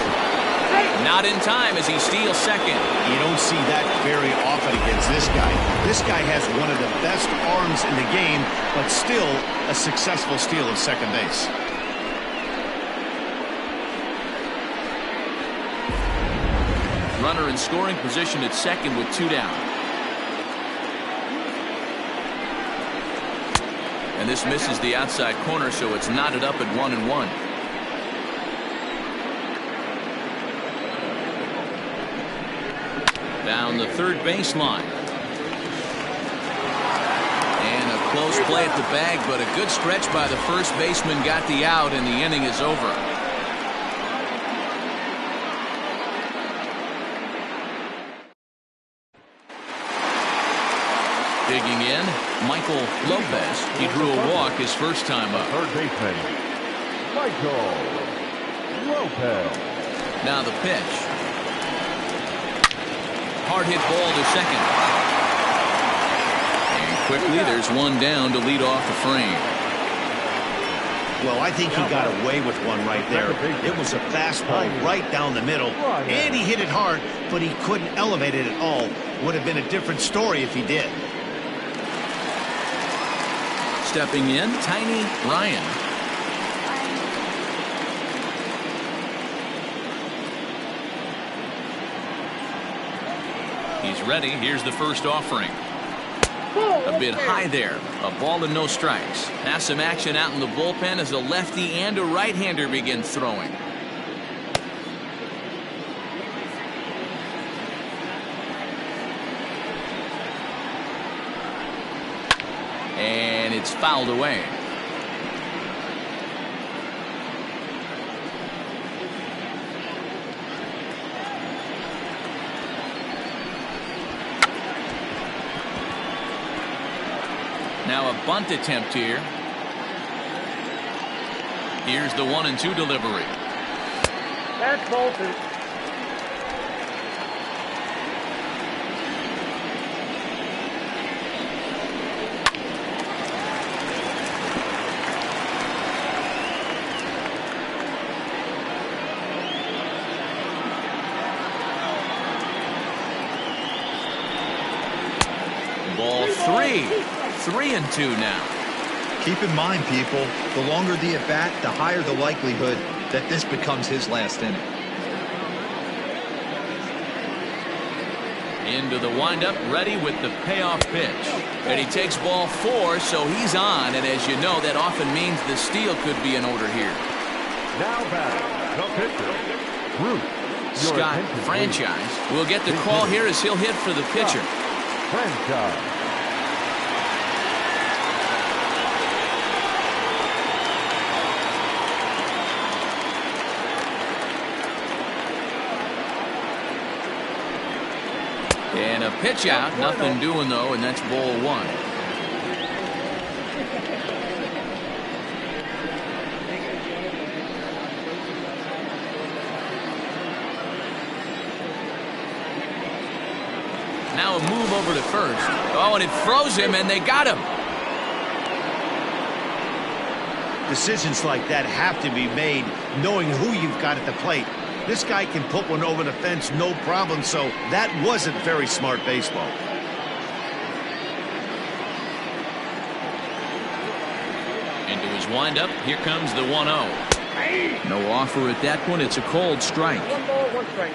Not in time as he steals second. You don't see that very often against this guy. This guy has one of the best arms in the game, but still a successful steal of second base. Runner in scoring position at second with 2 down. And this misses the outside corner, so it's knotted up at 1-1. Down the third baseline. And a close play at the bag, but a good stretch by the first baseman got the out, and the inning is over. Digging in, Michael Lopez. He drew a walk his first time up. third baseman, Michael Lopez. Now the pitch. Hard hit ball to second. And quickly there's one down to lead off the frame. Well, I think he got away with one right there. It was a fastball right down the middle, and he hit it hard, but he couldn't elevate it at all. Would have been a different story if he did. Stepping in, Tiny Ryan. He's ready. Here's the first offering. A bit high there. A ball and no strikes. Now some action out in the bullpen as a lefty and a right-hander begin throwing. And it's fouled away. Now a bunt attempt here. Here's the 1-2 delivery. That's bolted. Ball 3. 3-2 now. Keep in mind, people, the longer the at-bat, the higher the likelihood that this becomes his last inning. Into the windup, ready with the payoff pitch. And he takes ball 4, so he's on. And as you know, that often means the steal could be in order here. Now batting, the pitcher, Bruce. Scott Franchise will get the call here as he'll hit for the pitcher. Franchise. And a pitch out, nothing doing though, and that's ball 1. Now a move over to first. Oh, and it froze him, and they got him. Decisions like that have to be made knowing who you've got at the plate. This guy can put one over the fence no problem, so that wasn't very smart baseball. Into his windup, here comes the 1-0. No offer at that point, it's a cold strike. 1 ball, 1 strike.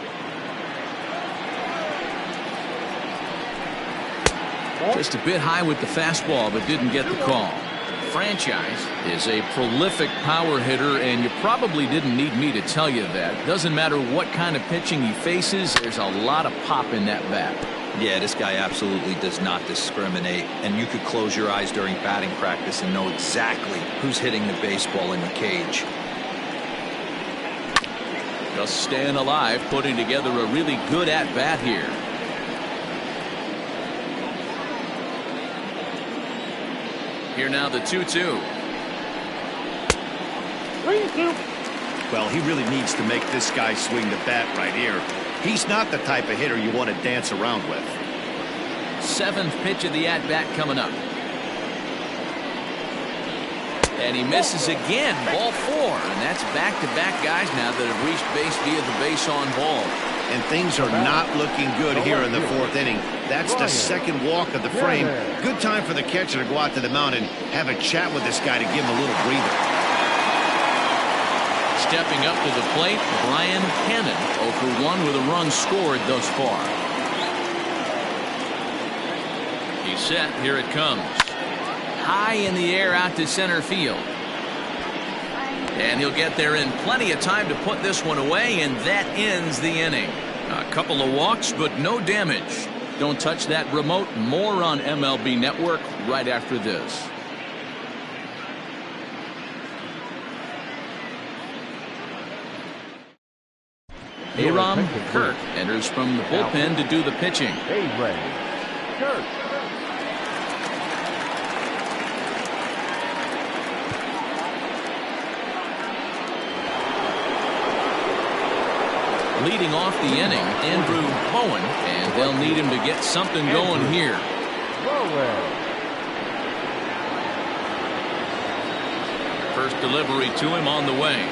Just a bit high with the fastball, but didn't get the call. Franchise is a prolific power hitter, and you probably didn't need me to tell you that. Doesn't matter what kind of pitching he faces, there's a lot of pop in that bat. Yeah, this guy absolutely does not discriminate, and you could close your eyes during batting practice and know exactly who's hitting the baseball in the cage. Just staying alive, putting together a really good at-bat here. Here now the 2-2. 3-2. Well, he really needs to make this guy swing the bat right here. He's not the type of hitter you want to dance around with. 7th pitch of the at-bat coming up. And he misses again, ball 4. And that's back-to-back guys now that have reached base via the base on ball. And things are not looking good here in the 4th inning. That's the 2nd walk of the frame. Good time for the catcher to go out to the mound and have a chat with this guy to give him a little breather. Stepping up to the plate, Brian Hannon, 0 for 1 with a run scored thus far. He's set. Here it comes. High in the air out to center field. And he'll get there in plenty of time to put this one away, and that ends the inning. A couple of walks, but no damage. Don't touch that remote. More on MLB Network right after this. Aram Kirk enters from the bullpen to do the pitching. A-Ray Kirk. Leading off the inning, Andrew Bowen, and they'll need him to get something going here. First delivery to him on the way.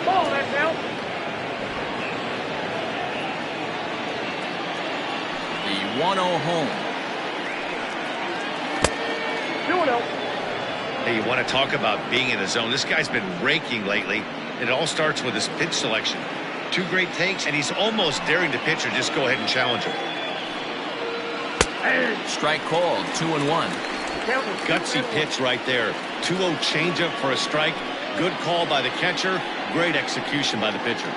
Ball, that's out. The 1-0 home. 2-0. Hey, you want to talk about being in the zone? This guy's been raking lately. It all starts with his pitch selection. 2 great takes, and he's almost daring the pitcher just go ahead and challenge him. Strike called, 2-1. Gutsy pitch right there. 2-0 changeup for a strike. Good call by the catcher. Great execution by the pitcher.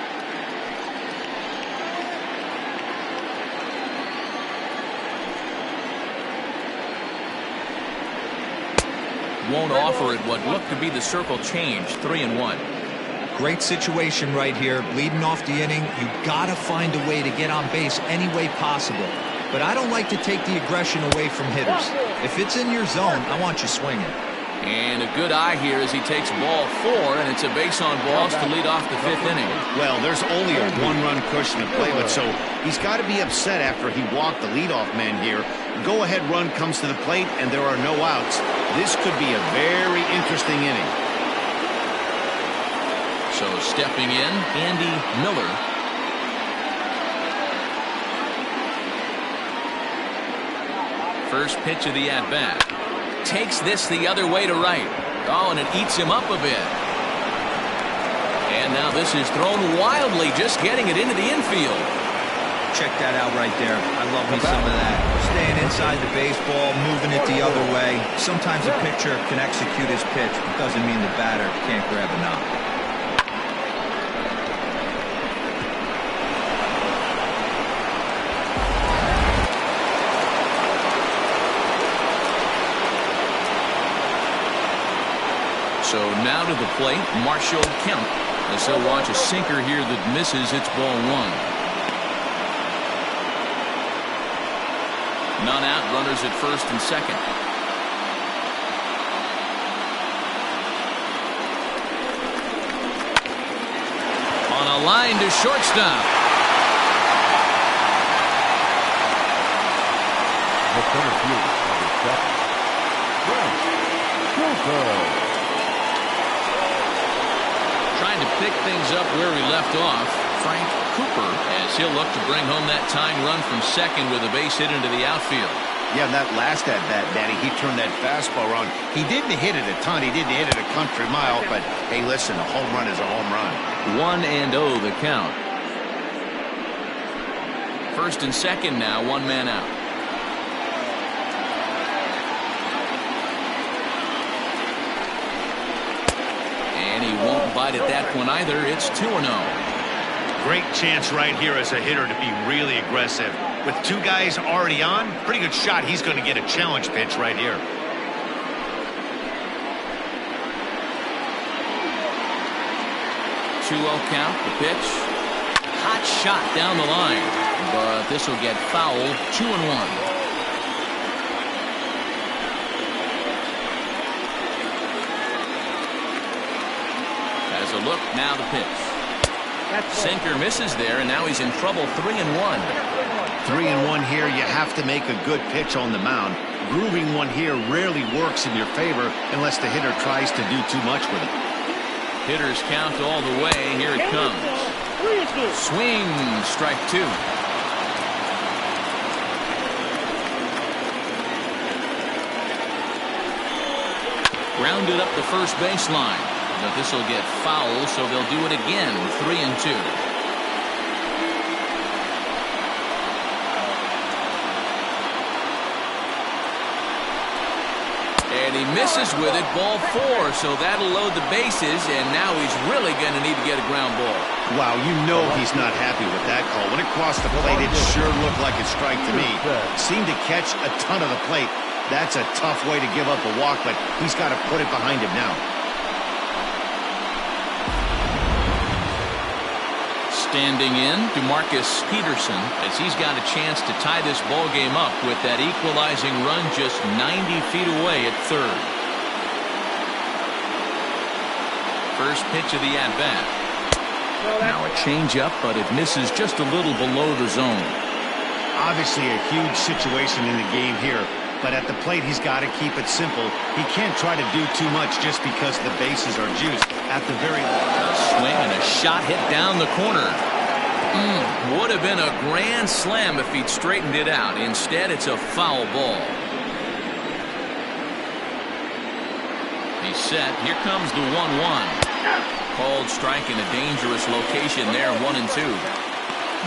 Won't offer it what looked to be the circle change, 3-1. Great situation right here. Leading off the inning, you gotta find a way to get on base any way possible. But I don't like to take the aggression away from hitters. If it's in your zone, I want you swinging. And a good eye here as he takes ball 4, and it's a base on balls to lead off the 5th inning. Well, there's only a 1-run cushion to play with, so he's got to be upset after he walked the leadoff man here. Go-ahead run comes to the plate, and there are no outs. This could be a very interesting inning. So stepping in, Andy Miller. First pitch of the at-bat. Takes this the other way to right. Oh, and it eats him up a bit. And now this is thrown wildly, just getting it into the infield. Check that out right there. I love me some of that. Staying inside the baseball, moving it the other way. Sometimes a pitcher can execute his pitch, but doesn't mean the batter can't grab a knock. So now to the plate, Marshall Kemp, as he'll watch a sinker here that misses. It's ball 1. None out, runners at first and second. On a line to shortstop. The center fielder, Cooper. Trying to pick things up where he left off, Frank Cooper, as he'll look to bring home that tying run from second with a base hit into the outfield. Yeah, that last at-bat, Danny, he turned that fastball around. He didn't hit it a ton. He didn't hit it a country mile, but hey, listen, a home run is a home run. 1-0 the count. First and second now, 1 man out. And he won't bite at that one either. It's 2-0. Great chance right here as a hitter to be really aggressive. With 2 guys already on, pretty good shot. He's going to get a challenge pitch right here. Count, the pitch. Hot shot down the line. But this will get fouled. 2-1. As a look, now the pitch. Sinker misses there, and now he's in trouble. 3-1. 3-1 here. You have to make a good pitch on the mound. Grooving one here rarely works in your favor unless the hitter tries to do too much with it. Hitters count all the way. Here it comes. Swing, strike 2. Grounded up the first baseline, but this will get foul, so they'll do it again. 3-2. And he misses with it, ball 4, so that'll load the bases, and now he's really going to need to get a ground ball. Wow, you know he's not happy with that call. When it crossed the plate, it sure looked like a strike to me. Seemed to catch a ton of the plate. That's a tough way to give up a walk, but he's got to put it behind him now. Standing in, DeMarcus Peterson, as he's got a chance to tie this ball game up with that equalizing run just 90 feet away at third. First pitch of the at-bat. Now a changeup, but it misses just a little below the zone. Obviously a huge situation in the game here, but at the plate he's got to keep it simple. He can't try to do too much just because the bases are juiced. At the very swing and a shot hit down the corner. Would have been a grand slam if he'd straightened it out. Instead, it's a foul ball. He's set. Here comes the 1-1. Called strike in a dangerous location there, 1-2.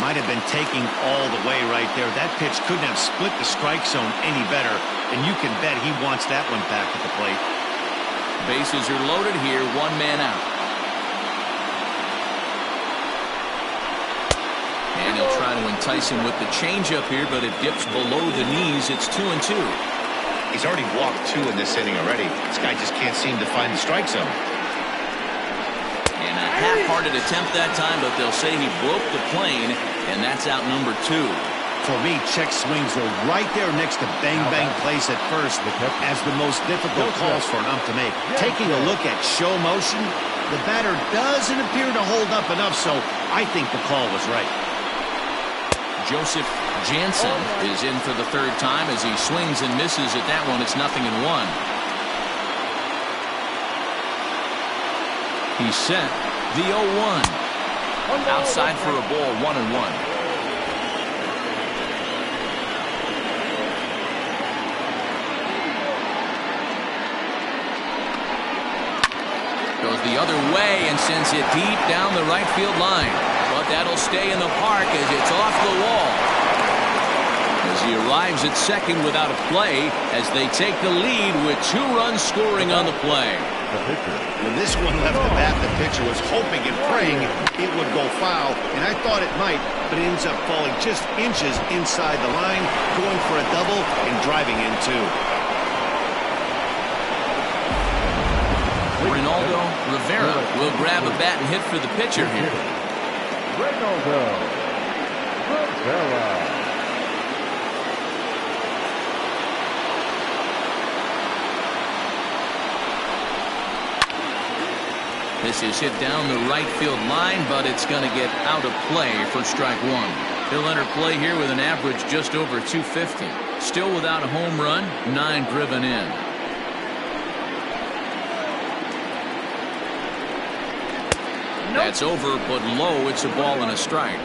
might have been taking all the way right there. That pitch couldn't have split the strike zone any better, and you can bet he wants that one back at the plate. Bases are loaded here, one man out. And he'll try to entice him with the changeup here, but it dips below the knees. It's 2-2. He's already walked 2 in this inning already. This guy just can't seem to find the strike zone. And a half-hearted attempt that time, but they'll say he broke the plane, and that's out number 2. For me, check swings are right there next to bang-bang plays at first as the most difficult calls for an ump to make. Taking a look at show motion, the batter doesn't appear to hold up enough, so I think the call was right. Joseph Jansen is in for the 3rd time as he swings and misses at that one. It's 0-1. He's set. The 0-1. Outside for a ball, 1-1. Goes the other way and sends it deep down the right field line. But that'll stay in the park as it's off the wall. As he arrives at second without a play as they take the lead with 2 runs scoring on the play. When this one left the bat, the pitcher was hoping and praying it would go foul, and I thought it might, but it ends up falling just inches inside the line, going for a double and driving in 2. Ronaldo Rivera will grab a bat and hit for the pitcher here. Ronaldo Rivera. This is hit down the right field line, but it's going to get out of play for strike 1. He'll enter play here with an average just over 250. Still without a home run, 9 driven in. That's over, but low. It's a ball and a strike.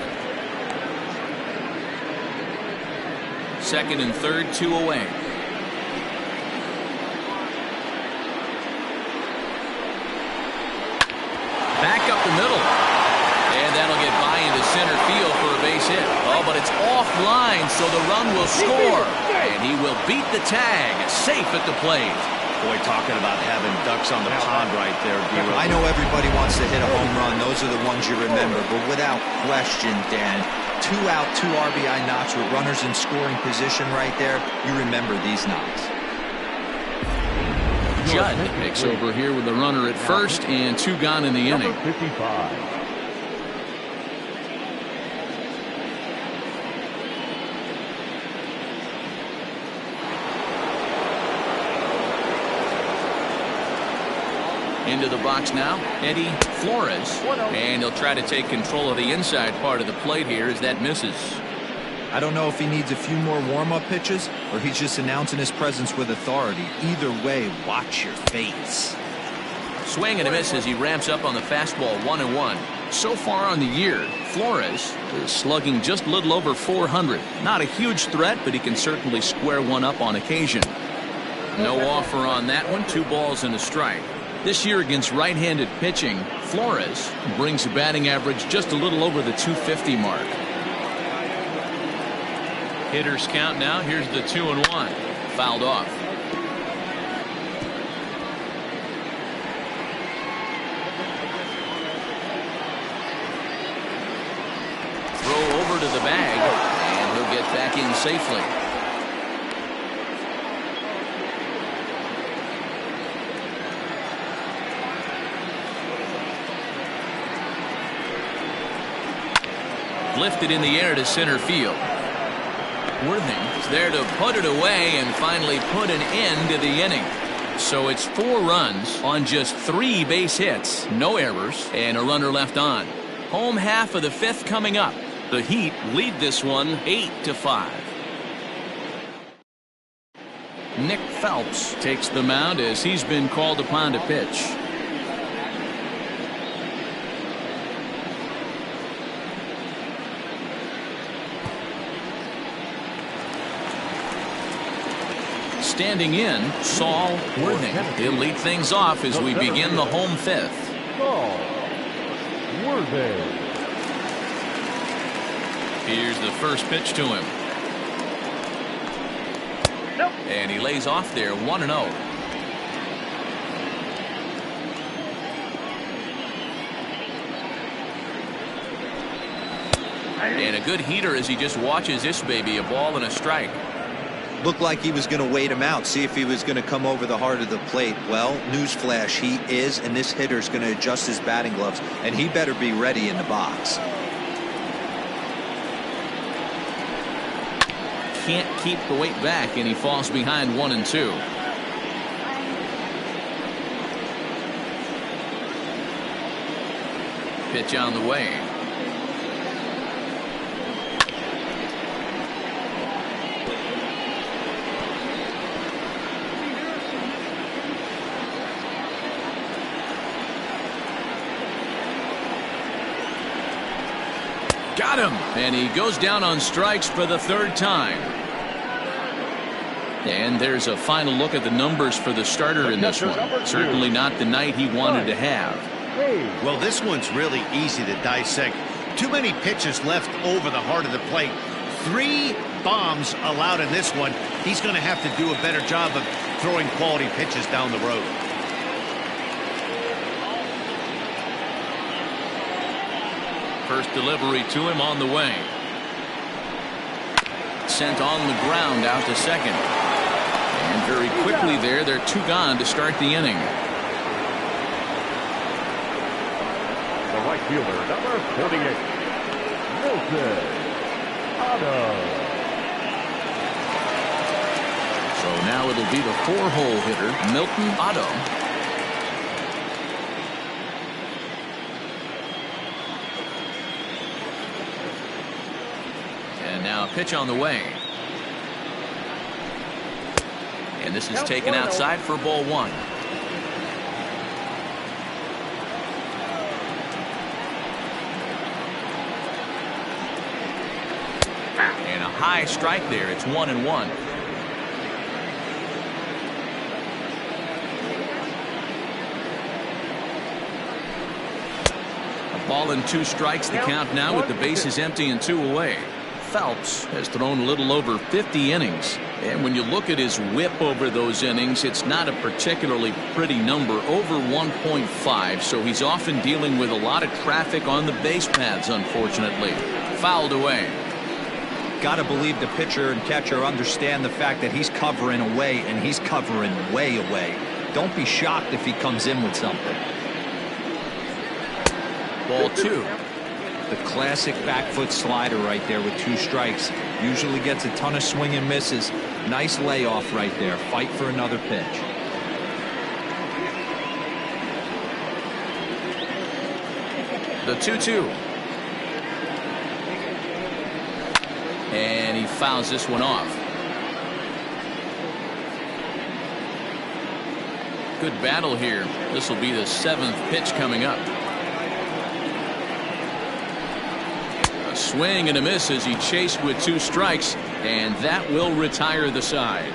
2nd and 3rd, 2 away. Back up the middle. And that'll get by into center field for a base hit. Oh, but it's offline, so the run will score. And he will beat the tag. Safe at the plate. Boy, talking about having ducks on the pond right there, D-Rose. I know everybody wants to hit a home run. Those are the ones you remember. But without question, Dan, 2 out, 2 RBI knocks with runners in scoring position right there. You remember these knocks. Judd takes over here with the runner at first and 2 gone in the inning. 55. Into the box now, Eddie Flores. And he'll try to take control of the inside part of the plate here as that misses. I don't know if he needs a few more warm-up pitches or he's just announcing his presence with authority. Either way, watch your face. Swing and a miss as he ramps up on the fastball, 1-1. So far on the year, Flores is slugging just a little over 400. Not a huge threat, but he can certainly square one up on occasion. No offer on that one, 2 balls and a strike. This year against right-handed pitching, Flores brings a batting average just a little over the 250 mark. Hitters count now. Here's the 2-1. Fouled off. Throw over to the bag, and he'll get back in safely. Lifted in the air to center field. Worthing is there to put it away and finally put an end to the inning. So it's 4 runs on just 3 base hits, no errors, and a runner left on. Home half of the 5th coming up. The Heat lead this one 8-5. Nick Phelps takes the mound as he's been called upon to pitch. Standing in, Saul Worthing. He'll lead things off as we begin the home 5th. Saul Worthing. Here's the first pitch to him. Nope. And he lays off there 1-0. And a good heater as he just watches this baby, a ball and a strike. Looked like he was going to wait him out, see if he was going to come over the heart of the plate. Well, newsflash, he is, and this hitter's going to adjust his batting gloves, and he better be ready in the box. Can't keep the weight back, and he falls behind 1-2. Pitch on the way. Got him, and he goes down on strikes for the third time. And there's a final look at the numbers for the starter in this one. Certainly not the night he wanted to have. Well, this one's really easy to dissect. Too many pitches left over the heart of the plate. 3 bombs allowed in this one. He's going to have to do a better job of throwing quality pitches down the road. First delivery to him on the way. Sent on the ground out to second. And very quickly there, they're 2 gone to start the inning. The right fielder, number 48, Milton Otto. So now it'll be the 4-hole hitter, Milton Otto. And now a pitch on the way. And this is taken outside for ball 1. And a high strike there. It's 1-1. A ball and 2 strikes the count now with the bases empty and 2 away. Phelps has thrown a little over 50 innings. And when you look at his whip over those innings, it's not a particularly pretty number, over 1.5. So he's often dealing with a lot of traffic on the base paths, unfortunately. Fouled away. Got to believe the pitcher and catcher understand the fact that he's covering away, and he's covering way away. Don't be shocked if he comes in with something. Ball 2. The classic back foot slider right there with 2 strikes. Usually gets a ton of swing and misses. Nice layoff right there. Fight for another pitch. The 2-2. And he fouls this one off. Good battle here. This will be the 7th pitch coming up. A swing and a miss as he chased with 2 strikes, and that will retire the side.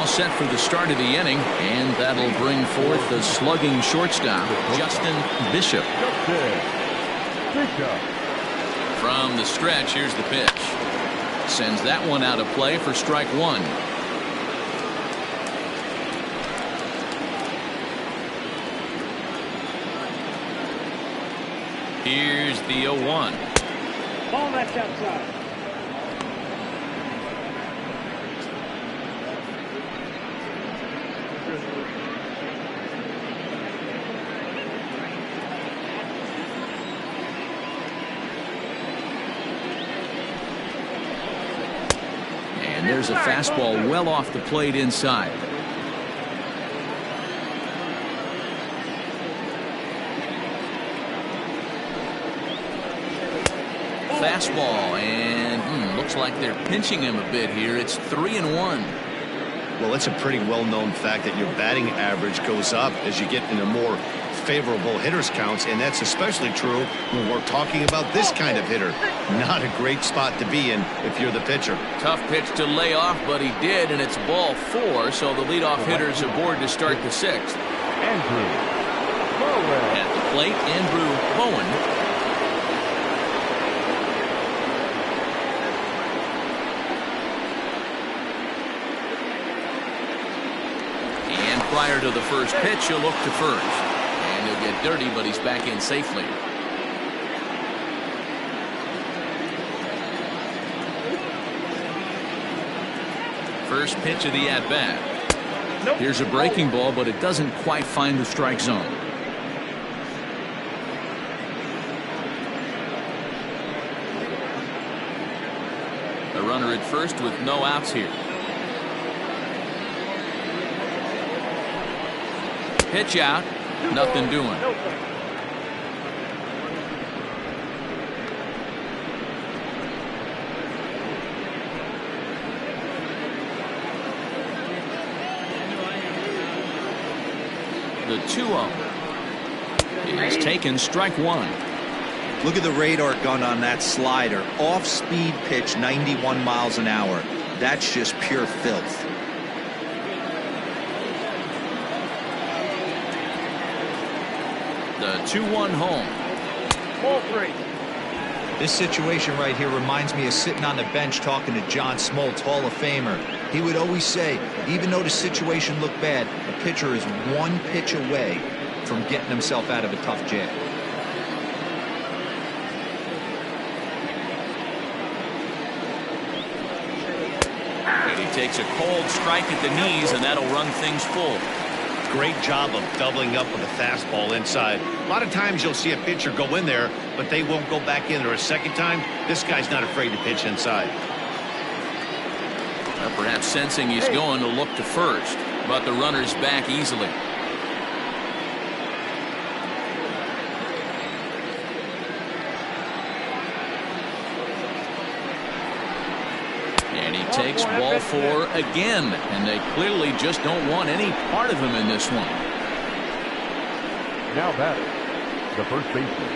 Set for the start of the inning, and that'll bring forth the slugging shortstop, Justin Bishop. From the stretch, here's the pitch. Sends that one out of play for strike 1. Here's the 0-1. Ball that's outside. And there's a fastball well off the plate inside. Fastball, and looks like they're pinching him a bit here. It's 3-1. Well, it's a pretty well-known fact that your batting average goes up as you get into more favorable hitter's counts, and that's especially true when we're talking about this kind of hitter. Not a great spot to be in if you're the pitcher. Tough pitch to lay off, but he did, and it's ball 4, so the leadoff hitter's aboard to start the 6th. Andrew Bowen. At the plate, Andrew Bowen. Prior to the first pitch, he'll look to first. And he'll get dirty, but he's back in safely. First pitch of the at-bat. Nope. Here's a breaking ball, but it doesn't quite find the strike zone. A runner at first with no outs here. Pitch out, nothing doing. The 2-0 is taken, strike 1. Look at the radar gun on that slider. Off-speed pitch, 91 miles an hour. That's just pure filth. The 2-1 home. Ball 3. This situation right here reminds me of sitting on the bench talking to John Smoltz, Hall of Famer. He would always say, even though the situation looked bad, a pitcher is one pitch away from getting himself out of a tough jam. And he takes a cold strike at the knees, and that'll run things full. Great job of doubling up with a fastball inside. A lot of times you'll see a pitcher go in there, but they won't go back in there a second time. This guy's not afraid to pitch inside. Perhaps sensing he's going to look to first, but the runner's back easily. And he takes ball 4 again, and they clearly just don't want any part of him in this one. Now batting, the first baseman,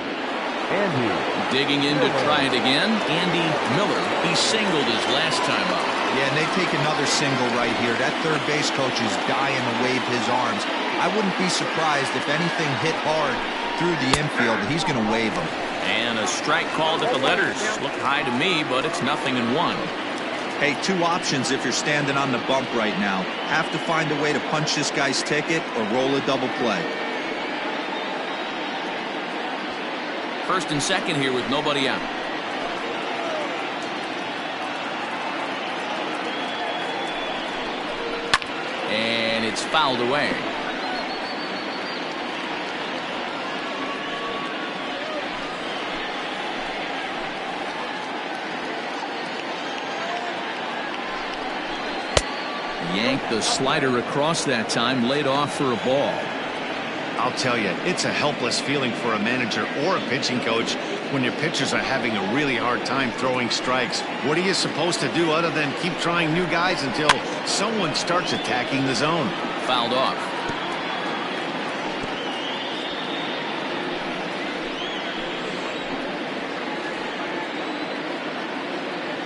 Andy. Digging in to try it again, Andy Miller. He singled his last time up. Yeah, and they take another single right here. That third base coach is dying to wave his arms. I wouldn't be surprised if anything hit hard through the infield. He's going to wave them. And a strike called at the letters. Looked high to me, but it's 0-1. Hey, 2 options if you're standing on the bump right now. Have to find a way to punch this guy's ticket or roll a double play. First and second here with nobody out. And it's fouled away. Yanked the slider across that time, laid off for a ball. I'll tell you, it's a helpless feeling for a manager or a pitching coach when your pitchers are having a really hard time throwing strikes. What are you supposed to do other than keep trying new guys until someone starts attacking the zone? Fouled off.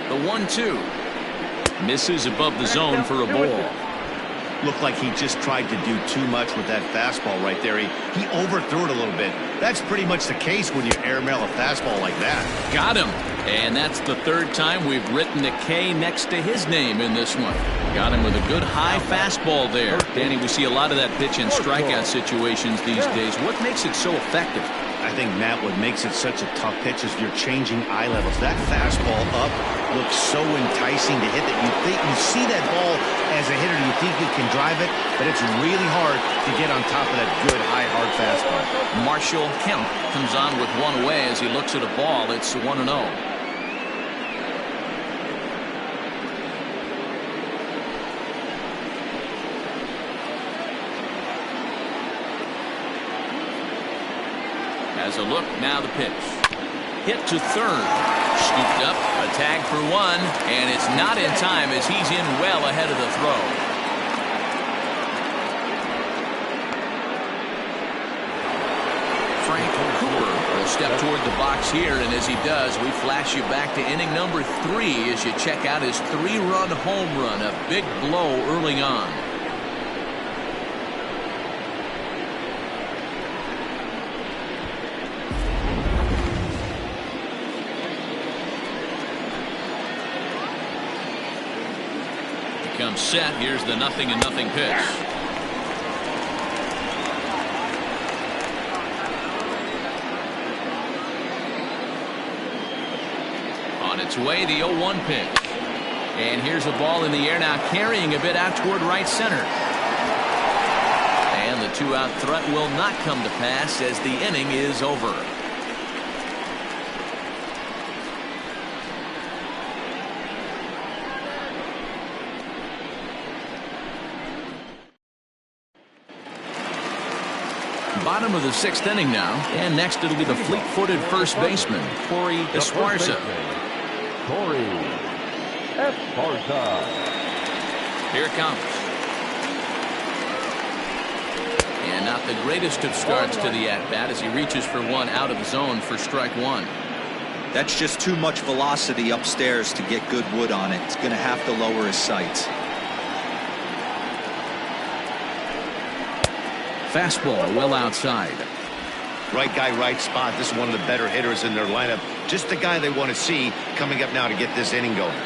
The 1-2 misses above the zone for a ball. Looked like he just tried to do too much with that fastball right there. He overthrew it a little bit. That's pretty much the case when you airmail a fastball like that. Got him. And that's the 3rd time we've written a K next to his name in this one. Got him with a good high fastball there. Danny, we see a lot of that pitch in strikeout situations these days. What makes it so effective? I think, Matt, what makes it such a tough pitch is you're changing eye levels. That fastball up looks so enticing to hit that you see that ball as a hitter, you think you can drive it, but it's really hard to get on top of that good, high, hard fastball. Marshall Kemp comes on with one away as he looks at a ball. It's 1-0. As a look, now the pitch. Hit to third. Scooped up, a tag for 1, and it's not in time as he's in well ahead of the throw. Frank Cooper will step toward the box here, and as he does, we flash you back to inning number 3 as you check out his 3-run home run, a big blow early on. Comes set. Here's the 0-0 pitch. On its way, the 0-1 pitch. And here's a ball in the air now, carrying a bit out toward right center. And the 2-out threat will not come to pass as the inning is over. Bottom of the 6th inning now, and next it'll be the fleet-footed first baseman, Corey Esparza. Corey Esparza. Here it comes. And not the greatest of starts to the at-bat as he reaches for one out of the zone for strike 1. That's just too much velocity upstairs to get good wood on it. He's going to have to lower his sights. Fastball well outside. Right guy, right spot. This is one of the better hitters in their lineup. Just the guy they want to see coming up now to get this inning going.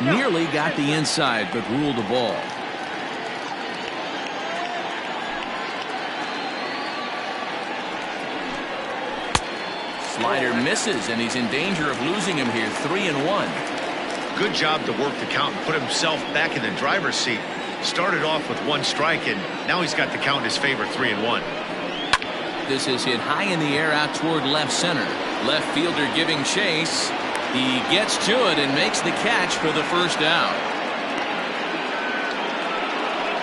Nearly got the inside, but ruled a ball. Slider misses, and he's in danger of losing him here. 3-1. Good job to work the count and put himself back in the driver's seat. Started off with 1 strike, and now he's got the count in his favor, 3-1. This is hit high in the air out toward left center. Left fielder giving chase. He gets to it and makes the catch for the first out.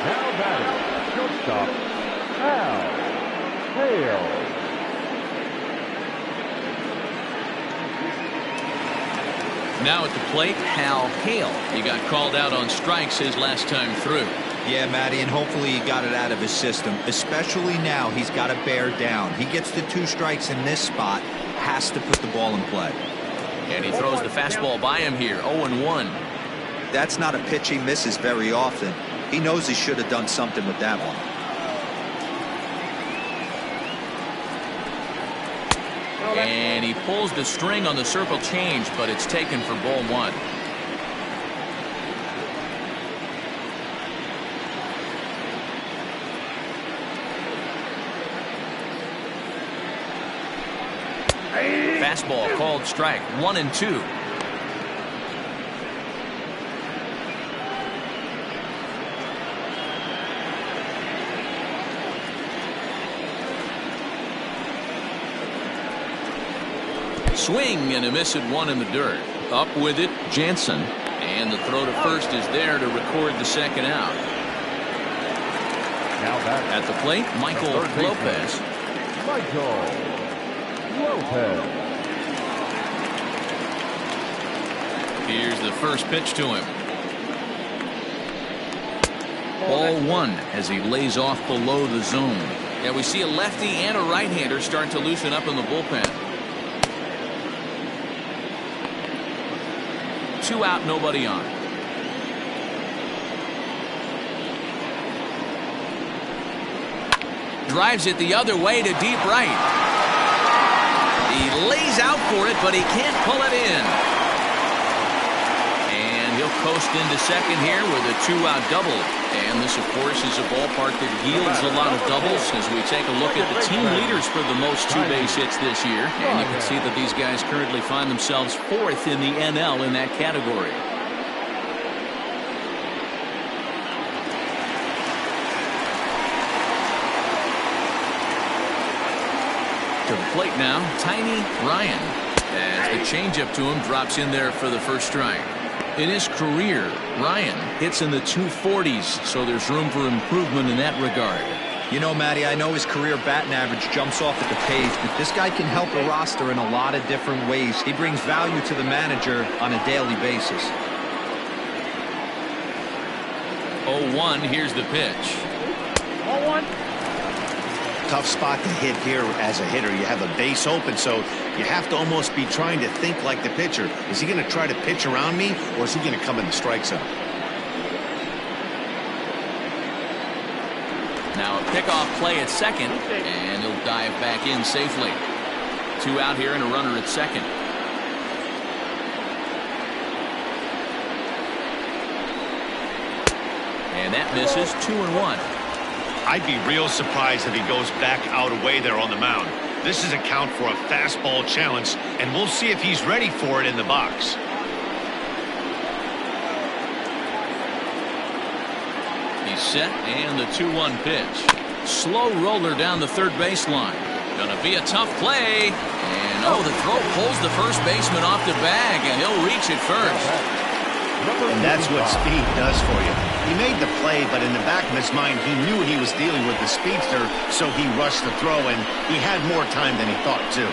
Now batting, shortstop, Al Hale. Now at the plate, Hal Hale. He got called out on strikes his last time through. Yeah, Matty, and hopefully he got it out of his system. Especially now, he's got to bear down. He gets the 2 strikes in this spot, has to put the ball in play. And he throws the fastball by him here, 0-1. That's not a pitch he misses very often. He knows he should have done something with that one. And he pulls the string on the circle change, but it's taken for ball 1. Fastball called strike, 1-2. Swing and a miss at 1 in the dirt. Up with it, Jansen. And the throw to first is there to record the second out. Now batting, at the plate, Michael Lopez. Michael Lopez. Here's the first pitch to him. Ball 1 as he lays off below the zone. Yeah, we see a lefty and a right-hander start to loosen up in the bullpen. 2 out, nobody on. Drives it the other way to deep right. He lays out for it, but he can't pull it in. And he'll coast into second here with a 2-out double. And this, of course, is a ballpark that yields a lot of doubles as we take a look at the team leaders for the most 2-base hits this year. And you can see that these guys currently find themselves 4th in the NL in that category. To the plate now, Tiny Ryan. As the changeup to him drops in there for the first strike. In his career, Ryan hits in the 240s, so there's room for improvement in that regard. You know, Matty, I know his career batting average jumps off at the page, but this guy can help a roster in a lot of different ways. He brings value to the manager on a daily basis. 0-1, here's the pitch. Ball one. Tough spot to hit here as a hitter. You have a base open, so you have to almost be trying to think like the pitcher. Is he going to try to pitch around me, or is he going to come in the strike zone? Now a pickoff play at second, and he'll dive back in safely. 2 out here and a runner at second. And that misses. 2-1. I'd be real surprised if he goes back out away there on the mound. This is a count for a fastball challenge, and we'll see if he's ready for it in the box. He's set, and the 2-1 pitch. Slow roller down the third baseline. Gonna be a tough play. And the throw pulls the first baseman off the bag, and he'll reach it first. And that's what speed does for you. He made the play, but in the back of his mind, he knew he was dealing with the speedster, so he rushed the throw, and he had more time than he thought, too.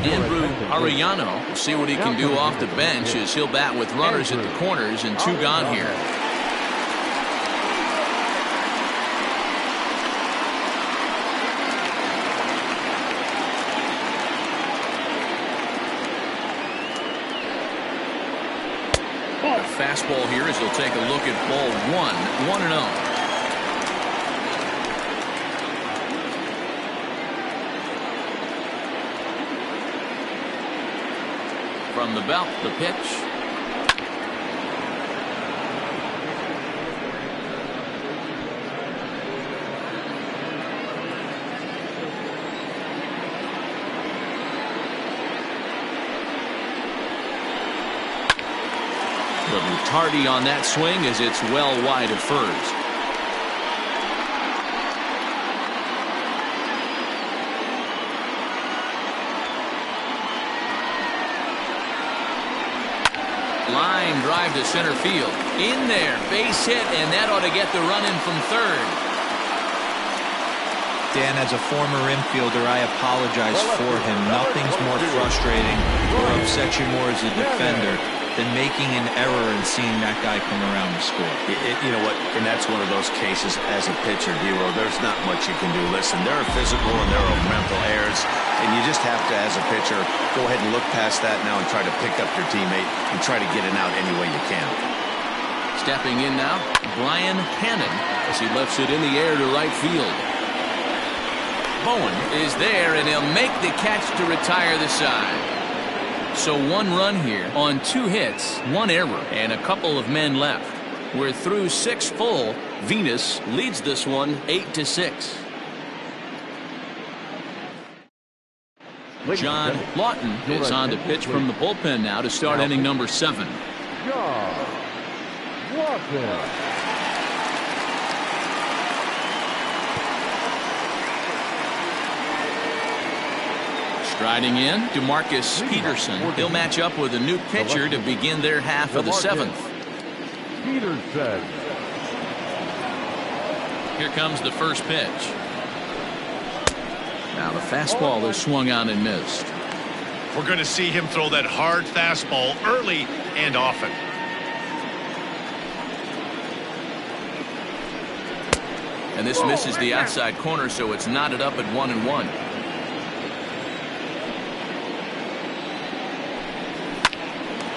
Andrew Arellano will see what he can do off the bench as he'll bat with runners at the corners and 2 gone here. A fastball here as he'll take a look at ball 1, 1-0. From the belt, the pitch. Little tardy on that swing as it's well wide of first. Line drive to center field. In there, base hit, and that ought to get the run in from third. Dan, as a former infielder, I apologize for him. Nothing's more frustrating or upsets you more as a defender than making an error and seeing that guy come around to score. You know what? And that's one of those cases as a pitcher, Hero. There's not much you can do. Listen, there are physical and there are mental errors, and you just have to, as a pitcher, go ahead and look past that now and try to pick up your teammate and try to get it out any way you can. Stepping in now, Brian Hannon as he lifts it in the air to right field. Bowen is there, and he'll make the catch to retire the side. So 1 run here on 2 hits, 1 error, and a couple of men left. We're through 6 full. Venus leads this one 8-6. John Lawton is on to pitch from the bullpen now to start inning number 7. John Lawton. Striding in, DeMarcus Peterson. He'll match up with a new pitcher to begin their half of the 7th. Peterson. Here comes the first pitch. Now the fastball is swung on and missed. We're going to see him throw that hard fastball early and often. And this misses the outside corner, so it's knotted up at 1-1.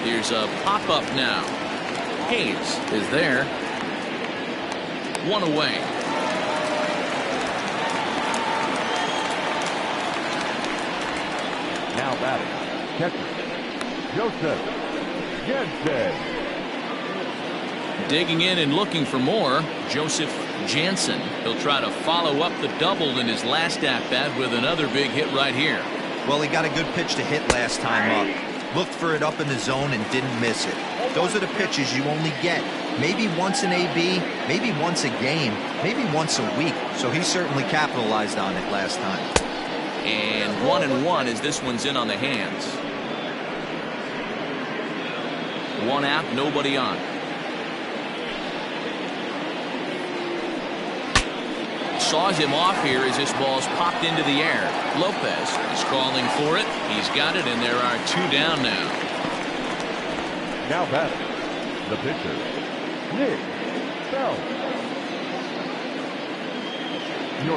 Here's a pop-up now. Hayes is there. 1 away. Now batting, catcher, Joseph Jansen. Digging in and looking for more, Joseph Jansen. He'll try to follow up the double in his last at-bat with another big hit right here. Well, he got a good pitch to hit last time up. Looked for it up in the zone and didn't miss it. Those are the pitches you only get maybe once in AB, maybe once a game, maybe once a week. So he certainly capitalized on it last time. And 1-1 as this one's in on the hands. 1 out, nobody on. Saws him off here as this ball's popped into the air. Lopez is calling for it. He's got it, and there are 2 down now. Now batting, the pitcher, Nick Bell.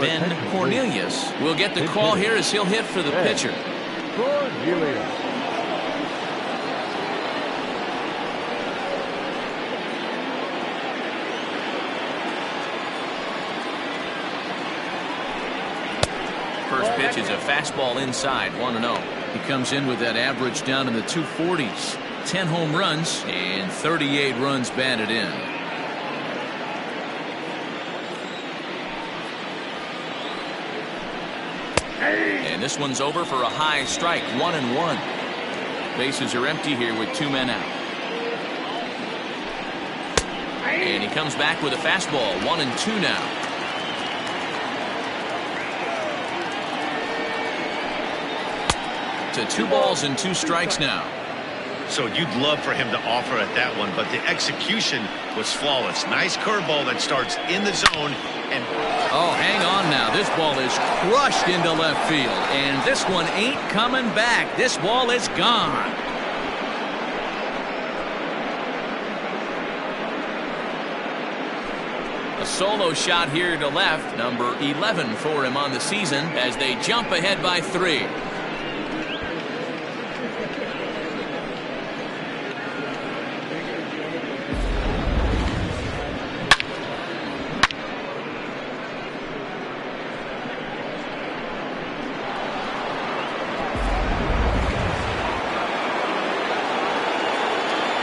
Ben Cornelius will get the call here as he'll hit for the pitcher. Cornelius. First pitch is a fastball inside, 1-0. He comes in with that average down in the 240s. 10 home runs and 38 runs batted in. And this one's over for a high strike, 1-1. Bases are empty here with 2 men out. And he comes back with a fastball, 1-2 now. To 2 balls and 2 strikes now. So you'd love for him to offer at that one, but the execution was flawless. Nice curveball that starts in the zone. And oh, hang on now. This ball is crushed into left field. And this one ain't coming back. This ball is gone. A solo shot here to left. Number 11 for him on the season as they jump ahead by 3.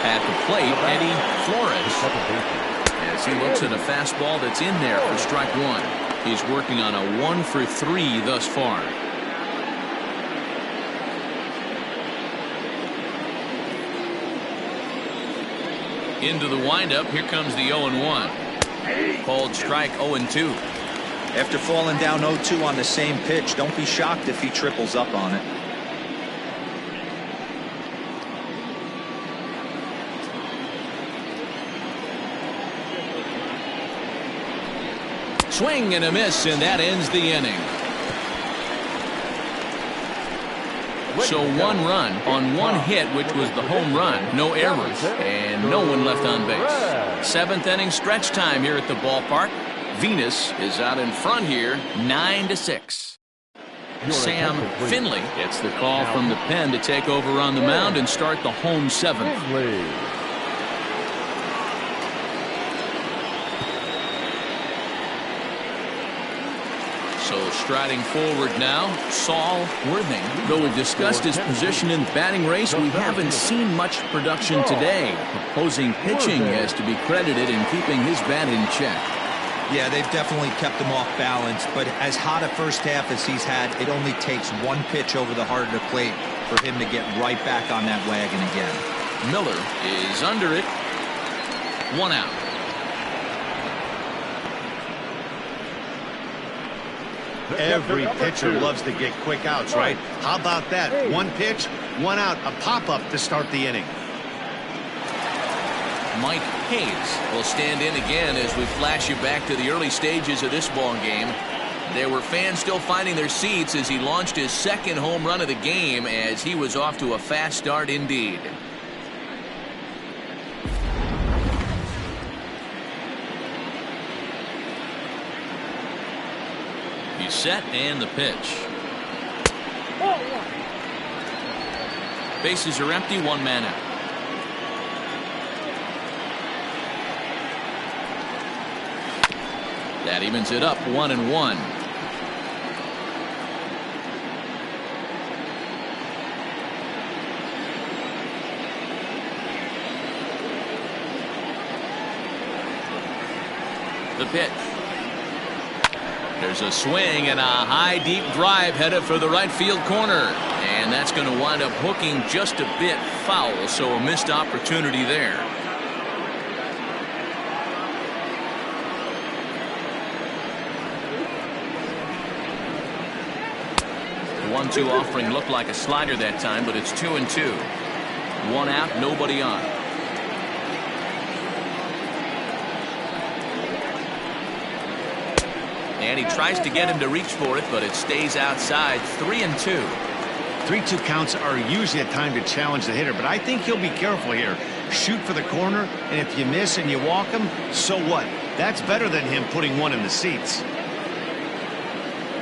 At the plate, Eddie Flores. As he looks at a fastball that's in there for strike 1. He's working on a 1 for 3 thus far. Into the windup, here comes the 0-1. Called strike 0-2. After falling down 0-2 on the same pitch, don't be shocked if he triples up on it. Swing and a miss, and that ends the inning. So 1 run on 1 hit, which was the home run. No errors, and no one left on base. 7th inning stretch time here at the ballpark. Venus is out in front here, 9-6. Sam Finley gets the call from the pen to take over on the mound and start the home 7th. So striding forward now, Saul Worthing. Though we've discussed his position in the batting race, we haven't seen much production today. Opposing pitching has to be credited in keeping his bat in check. Yeah, they've definitely kept him off balance, but as hot a first half as he's had, it only takes 1 pitch over the heart of the plate for him to get right back on that wagon again. Miller is under it. 1 out. every pitcher loves to get quick outs, right? How about that? 1 pitch, 1 out, a pop-up to start the inning. Mike Hayes will stand in again as we flash you back to the early stages of this ball game. There were fans still finding their seats as he launched his 2nd home run of the game, as he was off to a fast start indeed. He's set, and the pitch. Bases are empty, 1 man out. That evens it up, 1-1. The pitch. There's a swing and a high deep drive headed for the right field corner, and that's going to wind up hooking just a bit foul, so a missed opportunity there. 1-2 offering looked like a slider that time, but it's 2-2. 1 out, nobody on. And he tries to get him to reach for it, but it stays outside. 3-2. 3-2 counts are usually a time to challenge the hitter, but I think he'll be careful here. Shoot for the corner, and if you miss and you walk him, so what? That's better than him putting one in the seats.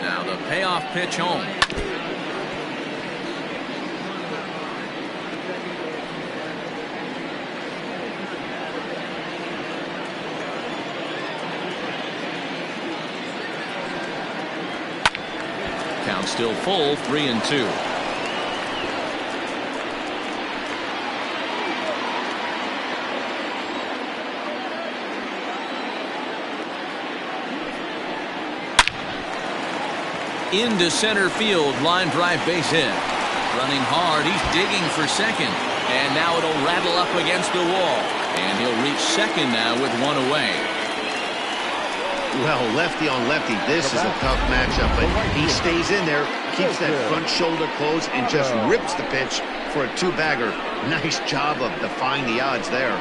Now the payoff pitch home. Count still full, 3-2. Into center field, line drive, base hit. Running hard, he's digging for second. And now it'll rattle up against the wall. And he'll reach second now with one away. Well, lefty on lefty, this is a tough matchup, but he stays in there, keeps that front shoulder closed, and just rips the pitch for a two-bagger. Nice job of defying the odds there.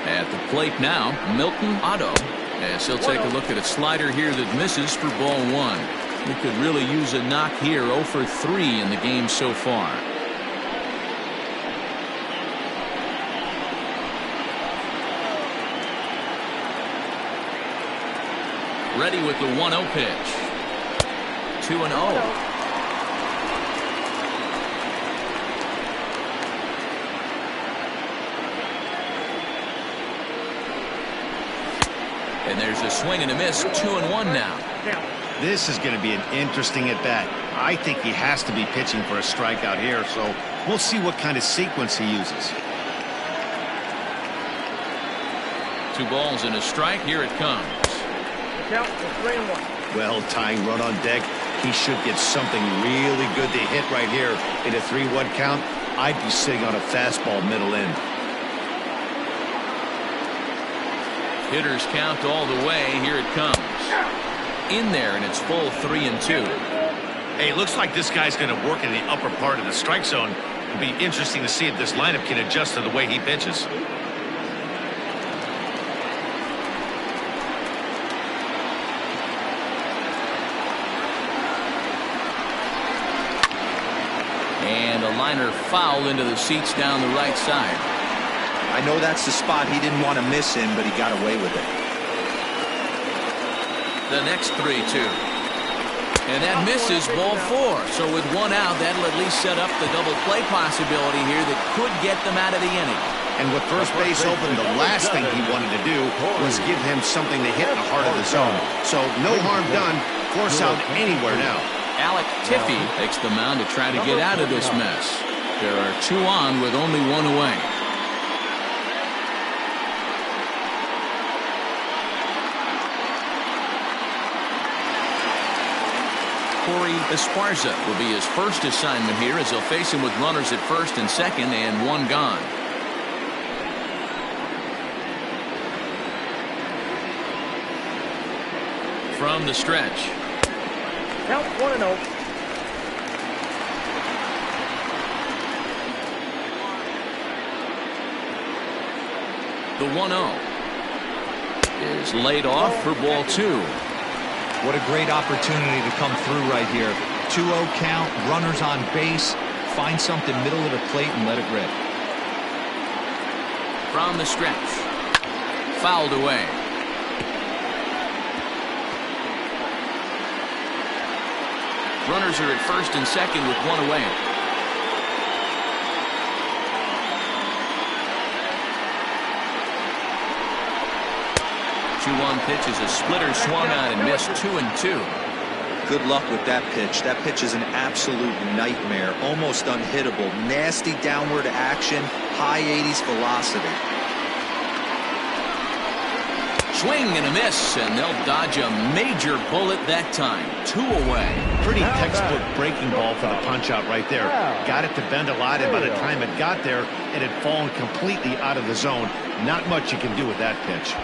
At the plate now, Milton Otto, as he'll take a look at a slider here that misses for ball one. He could really use a knock here. 0 for 3 in the game so far. Ready with the 1-0 pitch. 2-0. And there's a swing and a miss. 2-1 now. This is going to be an interesting at-bat. I think he has to be pitching for a strikeout here, so we'll see what kind of sequence he uses. 2 balls and a strike. Here it comes. Count for 3-1. Well, tying run on deck. He should get something really good to hit right here. In a 3-1 count, I'd be sitting on a fastball middle in. Hitters count all the way. Here it comes. In there, and it's full, 3-2. Hey, it looks like this guy's going to work in the upper part of the strike zone. It'll be interesting to see if this lineup can adjust to the way he pitches. And a liner foul into the seats down the right side. I know that's the spot he didn't want to miss in, but he got away with it. The next 3-2. And that misses, ball 4. So with 1 out, that'll at least set up the double play possibility here that could get them out of the inning. And with first base open, the last thing he wanted to do was give him something to hit in the heart of the zone. So no harm done. Force out anywhere now. Alec Tiffy takes the mound to try to get out of this mess. There are 2 on with only 1 away. Corey Esparza will be his first assignment here as he'll face him with runners at first and second and 1 gone. From the stretch. Count 1-0. The 1-0 is laid off for ball 2. What a great opportunity to come through right here. 2-0 count, runners on base. Find something middle of the plate and let it rip. From the stretch. Fouled away. Runners are at first and second with 1 away. One pitch is a splitter swung on and missed. 2-2. Good luck with that pitch. That pitch is an absolute nightmare. Almost unhittable. Nasty downward action. High 80s velocity. Swing and a miss, and they'll dodge a major bullet that time. 2 away. Pretty textbook breaking ball for the punch out right there. Got it to bend a lot, and by the time it got there, it had fallen completely out of the zone. Not much you can do with that pitch.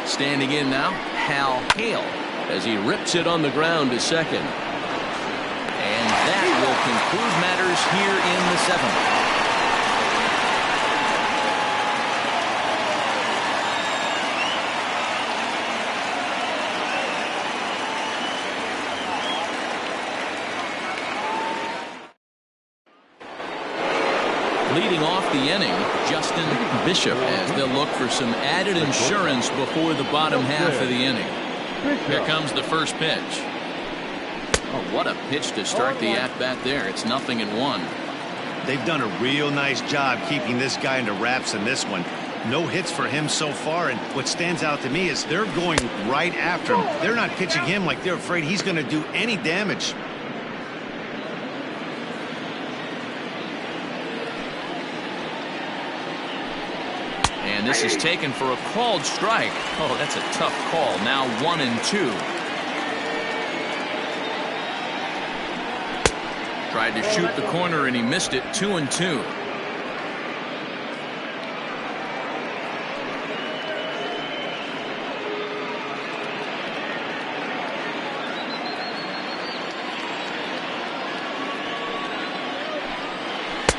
Standing in now, Hal Hale, as he rips it on the ground to second. And that will conclude matters here in the 7th. Leading off the inning, Justin Bishop, as they'll look for some added insurance before the bottom half of the inning. Here comes the first pitch. Oh, what a pitch to start the at-bat there. It's 0-1. They've done a real nice job keeping this guy into wraps in this one. No hits for him so far, and what stands out to me is they're going right after him. They're not pitching him like they're afraid he's going to do any damage. And this is taken for a called strike. Oh, that's a tough call. Now 1-2. Tried to shoot the corner and he missed it. 2-2.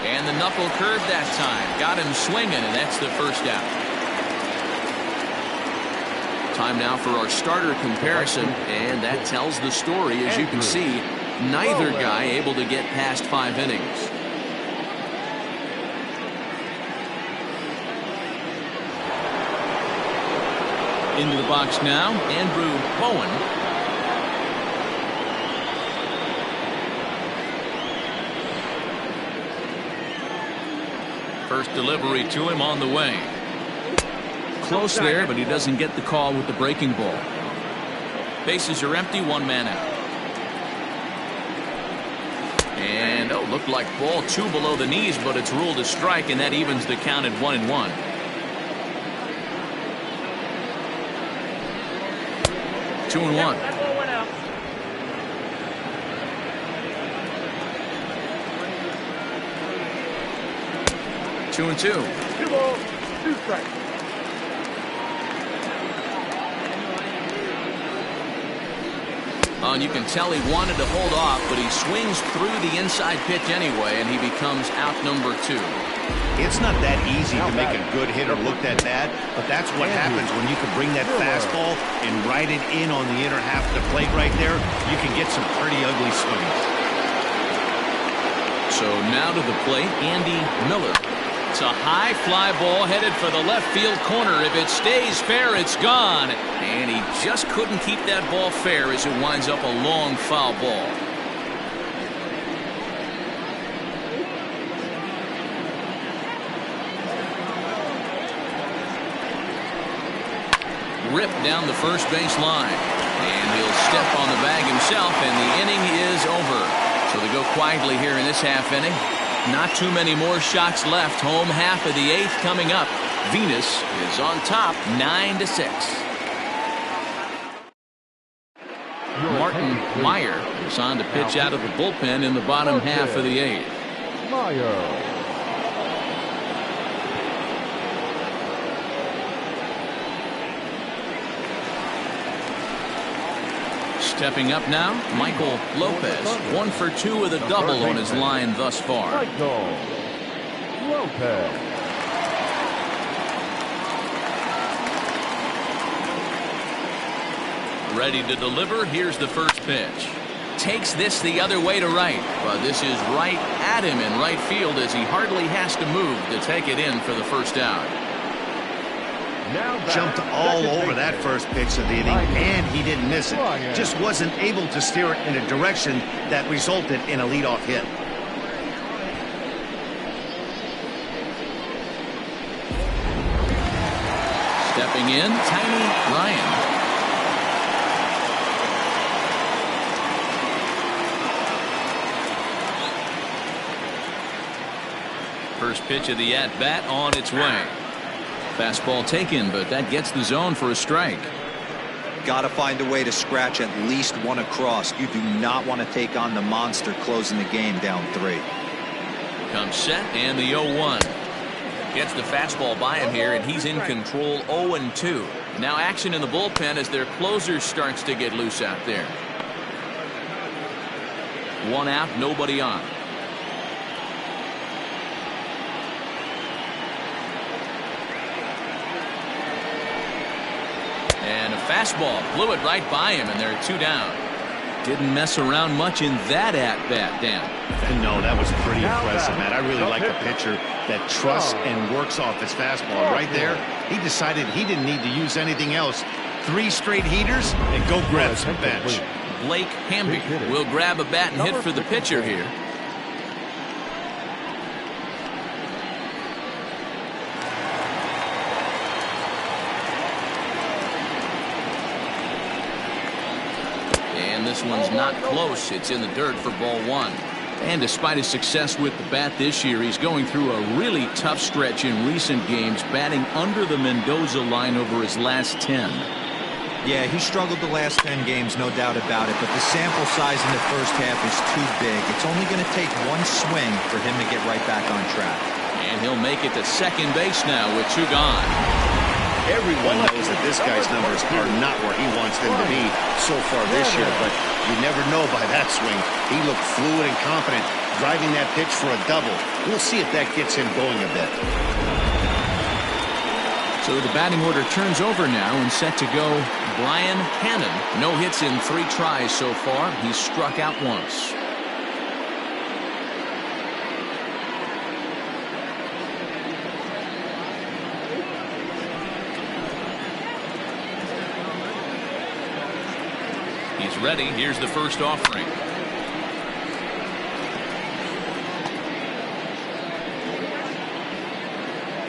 And the knuckle curve that time. Got him swinging, and that's the first out. Time now for our starter comparison, and that tells the story. As you can see, neither guy able to get past 5 innings. Into the box now, Andrew Bowen. First delivery to him on the way. Close there, but he doesn't get the call with the breaking ball. Bases are empty, 1 man out. And, oh, looked like ball 2 below the knees, but it's ruled a strike, and that evens the count at 1-1. Two and one. 2-2. 2 balls, 2 strikes. And you can tell he wanted to hold off, but he swings through the inside pitch anyway, and he becomes out number 2. It's not that easy to make a good hitter look that bad, but that's what happens when you can bring that fastball and ride it in on the inner half of the plate right there. You can get some pretty ugly swings. So now to the plate, Andy Miller. It's a high fly ball headed for the left field corner. If it stays fair, it's gone. And he just couldn't keep that ball fair as it winds up a long foul ball. Ripped down the first base line. And he'll step on the bag himself, and the inning is over. So they go quietly here in this half inning. Not too many more shots left. Home half of the 8th coming up. Venus is on top, 9-6. Martin Meyer is on to pitch out of the bullpen in the bottom half of the 8th. Meyer. Stepping up now, Michael Lopez. 1 for 2 with a double on his line thus far. Michael Lopez. Ready to deliver. Here's the first pitch. Takes this the other way to right. But this is right at him in right field as he hardly has to move to take it in for the first out. Jumped all over that first pitch of the inning, and he didn't miss it. Just wasn't able to steer it in a direction that resulted in a leadoff hit. Stepping in, Tiny Ryan. First pitch of the at-bat on its way. Fastball taken, but that gets the zone for a strike. Got to find a way to scratch at least one across. You do not want to take on the monster closing the game down 3. Comes set, and the 0-1. Gets the fastball by him here, and he's in control. 0-2. Now action in the bullpen as their closer starts to get loose out there. One out, nobody on. And a fastball blew it right by him, and there are two down. Didn't mess around much in that at-bat, Dan. No, that was pretty impressive, man. I really like a pitcher that trusts and works off his fastball. Right there, he decided he didn't need to use anything else. 3 straight heaters and go grab some bench. Blake Hamby will grab a bat and hit for the pitcher here. And this one's not close. It's in the dirt for ball 1. And despite his success with the bat this year, he's going through a really tough stretch in recent games, batting under the Mendoza line over his last 10. Yeah, he struggled the last 10 games, no doubt about it, but the sample size in the first half is too big. It's only going to take one swing for him to get right back on track. And he'll make it to second base now with 2 gone. Everyone knows that this guy's numbers are not where he wants them to be so far this year, but you never know by that swing. He looked fluid and confident, driving that pitch for a double. We'll see if that gets him going a bit. So the batting order turns over now and set to go Brian Hannon. No hits in 3 tries so far. He's struck out once. He's ready. Here's the first offering.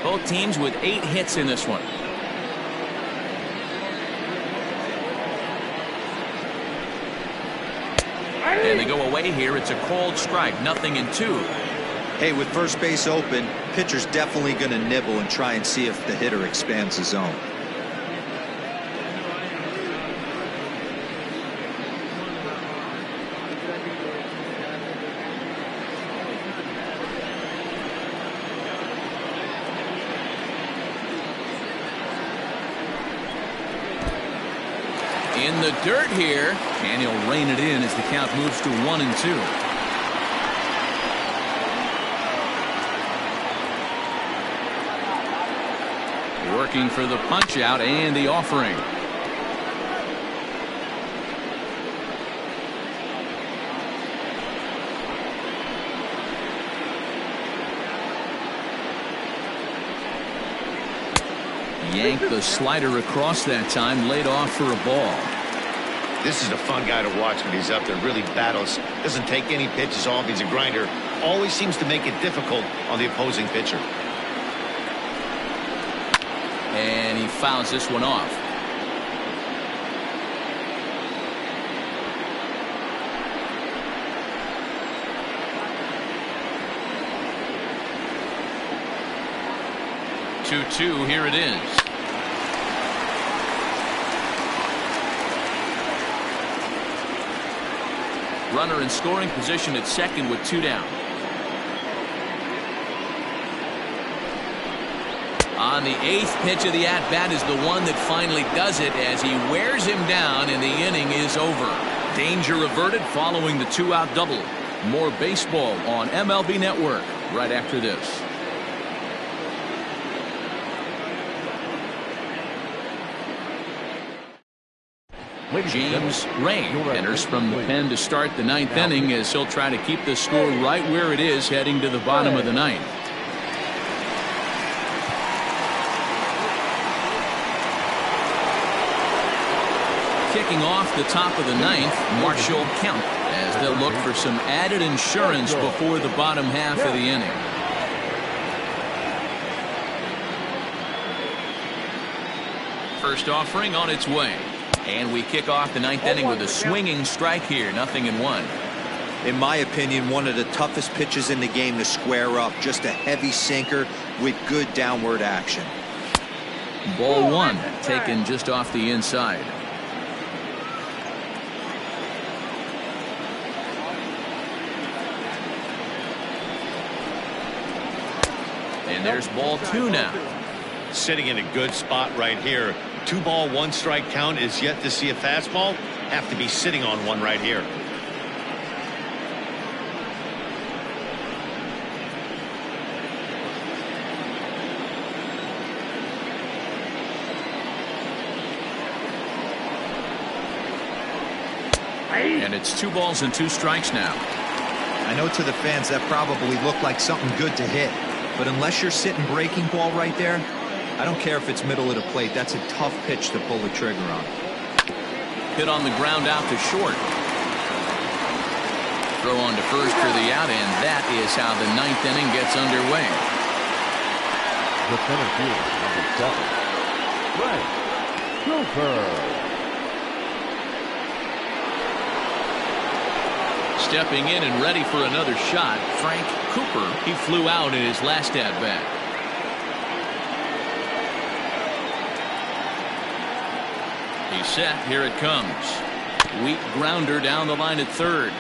Both teams with 8 hits in this one. And they go away here. It's a called strike. 0-2. Hey, with first base open, pitcher's definitely going to nibble and try and see if the hitter expands the zone. In the dirt here, and he'll rein it in as the count moves to 1-2. Working for the punch out and the offering. Yanked the slider across that time, laid off for a ball. This is a fun guy to watch when he's up there. Really battles. Doesn't take any pitches off. He's a grinder. Always seems to make it difficult on the opposing pitcher. And he fouls this one off. Two, here it is. Runner in scoring position at second with 2 down. On the 8th pitch of the at-bat is the one that finally does it as he wears him down and the inning is over. Danger averted following the 2-out double. More baseball on MLB Network right after this. James Ray enters from the pen to start the 9th inning as he'll try to keep the score right where it is heading to the bottom of the 9th. Kicking off the top of the 9th, Marshall Kemp, as they'll look for some added insurance before the bottom half of the inning. First offering on its way. And we kick off the 9th inning with a swinging strike here. 0-1. In my opinion, one of the toughest pitches in the game to square up. Just a heavy sinker with good downward action. Ball 1 taken just off the inside. And there's ball 2 now. Sitting in a good spot right here. 2-ball, 1-strike count is yet to see a fastball. Have to be sitting on one right here. And it's 2 balls and 2 strikes now. I know to the fans that probably looked like something good to hit, but unless you're sitting breaking ball right there, I don't care if it's middle of the plate. That's a tough pitch to pull the trigger on. Hit on the ground out to short. Throw on to first for the out, and that is how the 9th inning gets underway. The center fielder, number 7, Frank Cooper. Stepping in and ready for another shot, Frank Cooper. He flew out in his last at-bat. He's set. Here it comes. Weak grounder down the line at third.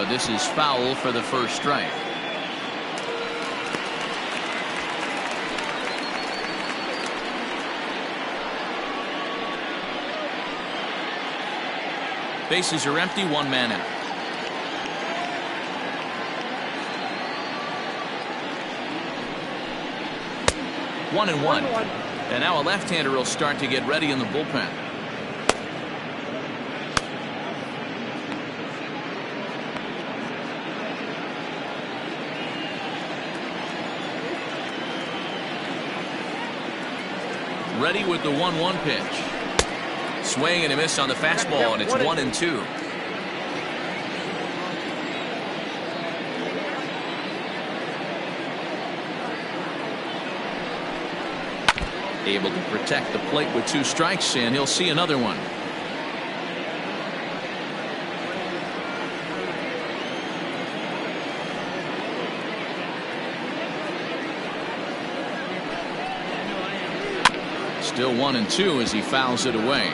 This is foul for the first strike. Bases are empty, 1 man out. One and one. And now a left-hander will start to get ready in the bullpen. Ready with the 1-1 pitch. Swing and a miss on the fastball, and it's 1-2. Able to protect the plate with 2 strikes, and he'll see another one. Still 1-2 as he fouls it away.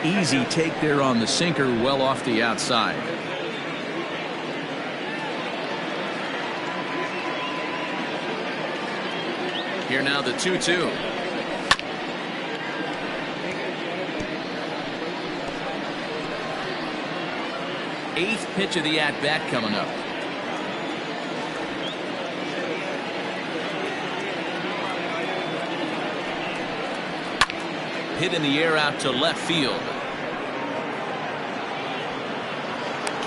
Easy take there on the sinker, well off the outside. Here now the 2-2. Eighth pitch of the at-bat coming up. Hit in the air out to left field.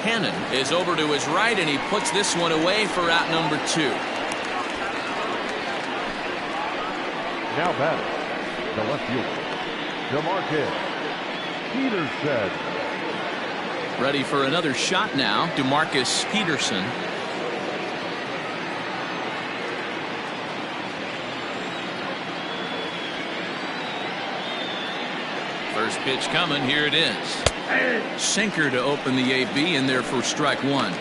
Cannon is over to his right, and he puts this one away for out number 2. Now batting, the left fielder, DeMarcus Peterson. Ready for another shot now, DeMarcus Peterson. First pitch coming, here it is. Sinker to open the AB, in there for strike 1.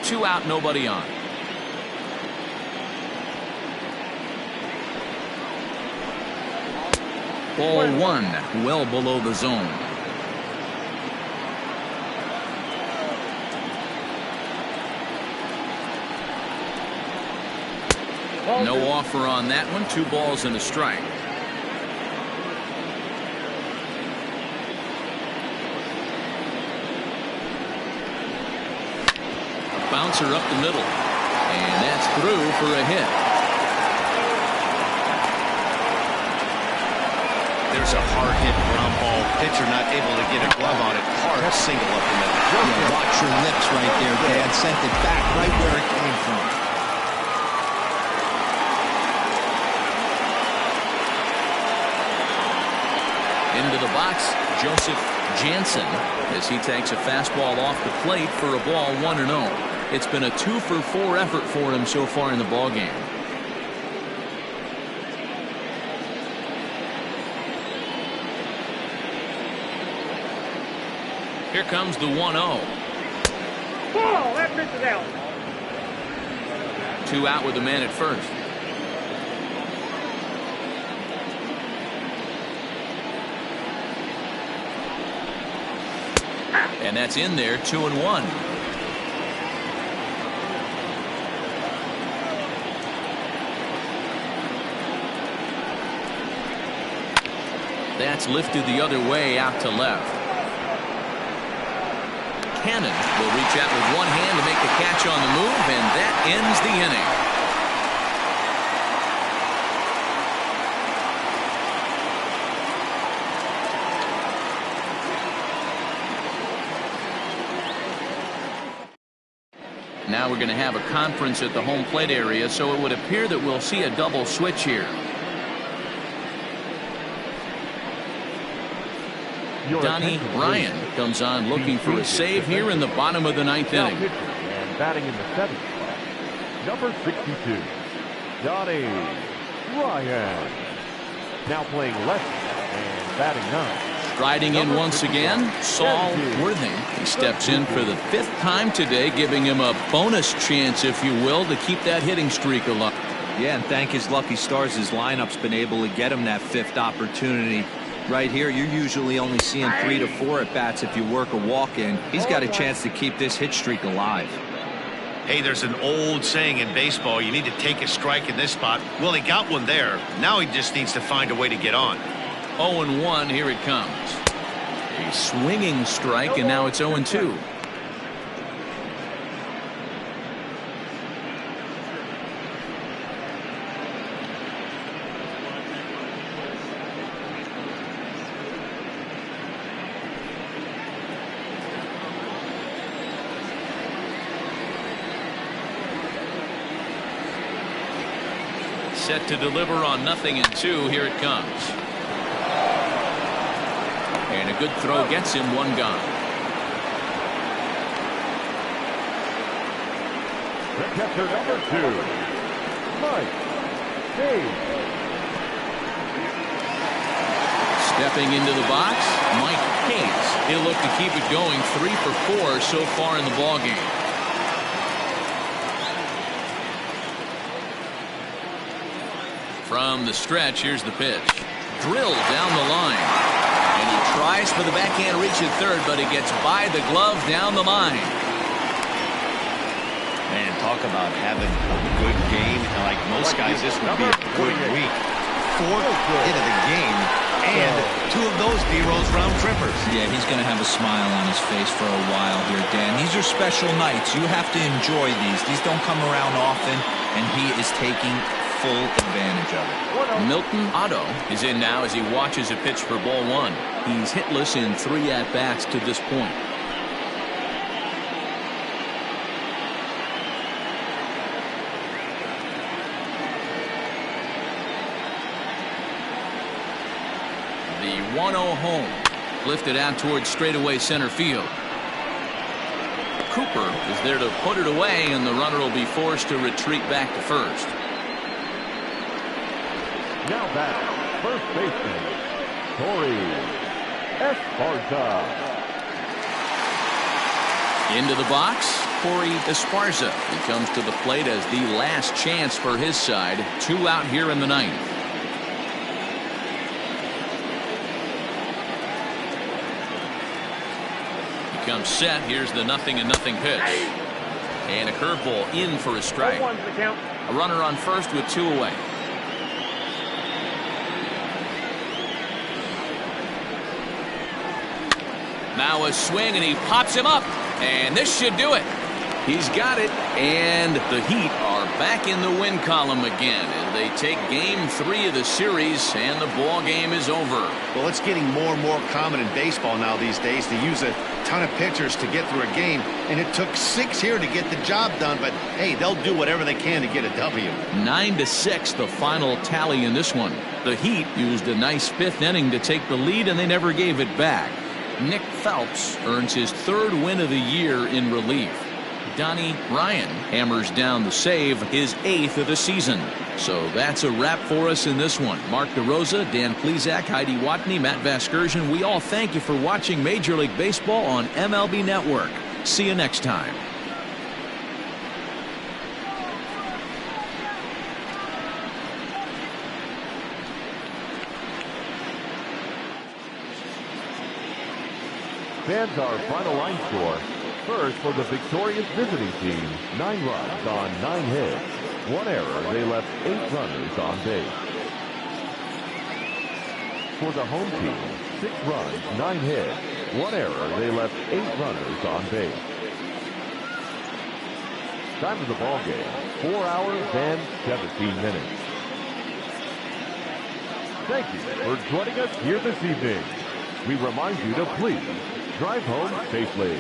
Two out, nobody on. Ball 1, well below the zone. No offer on that one. 2 balls and a strike. A bouncer up the middle, and that's through for a hit. There's a hard hit ground ball. Pitcher not able to get a glove on it. Hard single up the middle. Yeah, watch your lips right there, Dad. Sent it back right where it came from. Into the box, Joseph Jansen, as he takes a fastball off the plate for a ball 1-0. It's been a 2-for-4 effort for him so far in the ballgame. Here comes the 1-0. Ball, that pitch is out. 2 out with a man at first. And that's in there, 2-1. That's lifted the other way out to left. Cannon will reach out with one hand to make the catch on the move, and that ends the inning. Now we're going to have a conference at the home plate area, so it would appear that we'll see a double switch here. Donnie Ryan comes on looking for a save here in the bottom of the ninth inning. And batting in the 7th spot, number 62, Donnie Ryan. Now playing left and batting 9. Striding in once again, Saul Worthing. He steps in for the 5th time today, giving him a bonus chance, if you will, to keep that hitting streak alive. Yeah, and thank his lucky stars, his lineup's been able to get him that 5th opportunity. Right here, you're usually only seeing 3 to 4 at bats if you work a walk-in. He's got a chance to keep this hit streak alive. Hey, there's an old saying in baseball, you need to take a strike in this spot. Well, he got one there. Now he just needs to find a way to get on. 0-1, here it comes. A swinging strike, and now it's 0-2. Set to deliver on 0-2. Here it comes. And a good throw gets him one gone. The catcher, number 2, Mike Hayes. Stepping into the box, Mike Hayes. He'll look to keep it going. 3 for 4 so far in the ballgame. From the stretch, here's the pitch. Drilled down the line. And he tries for the backhand reach at third, but he gets by the glove down the line. Man, talk about having a good game. Like most guys, this would be a good week. 4th hit of the game, and 2 of those D-Rose round trippers. Yeah, he's going to have a smile on his face for a while here, Dan. These are special nights. You have to enjoy these. These don't come around often, and he is taking full advantage of it. Milton Otto is in now as he watches a pitch for ball 1. He's hitless in 3 at-bats to this point. The 1-0 home. Lifted out towards straightaway center field. Cooper is there to put it away, and the runner will be forced to retreat back to first. Now back, first baseman, Torey Esparza. Into the box, Corey Esparza. He comes to the plate as the last chance for his side. 2 out here in the 9th. He comes set. Here's the 0-0 pitch. And a curveball in for a strike. A runner on first with 2 away. Now a swing, and he pops him up, and this should do it. He's got it, and the Heat are back in the win column again, and they take game 3 of the series, and the ball game is over. Well, it's getting more and more common in baseball now these days to use a ton of pitchers to get through a game, and it took 6 here to get the job done, but hey, they'll do whatever they can to get a W. 9-6 the final tally in this one. The Heat used a nice 5th inning to take the lead, and they never gave it back. Nick Phelps earns his 3rd win of the year in relief. Donnie Ryan hammers down the save, his 8th of the season. So that's a wrap for us in this one. Mark DeRosa, Dan Plesac, Heidi Watney, Matt Vasgersian, we all thank you for watching Major League Baseball on MLB Network. See you next time. Fans, our final line score. First, for the victorious visiting team, 9 runs on 9 hits. 1 error. They left 8 runners on base. For the home team, 6 runs, 9 hits, 1 error. They left 8 runners on base. Time of the ball game, 4 hours and 17 minutes. Thank you for joining us here this evening. We remind you to please drive home safely.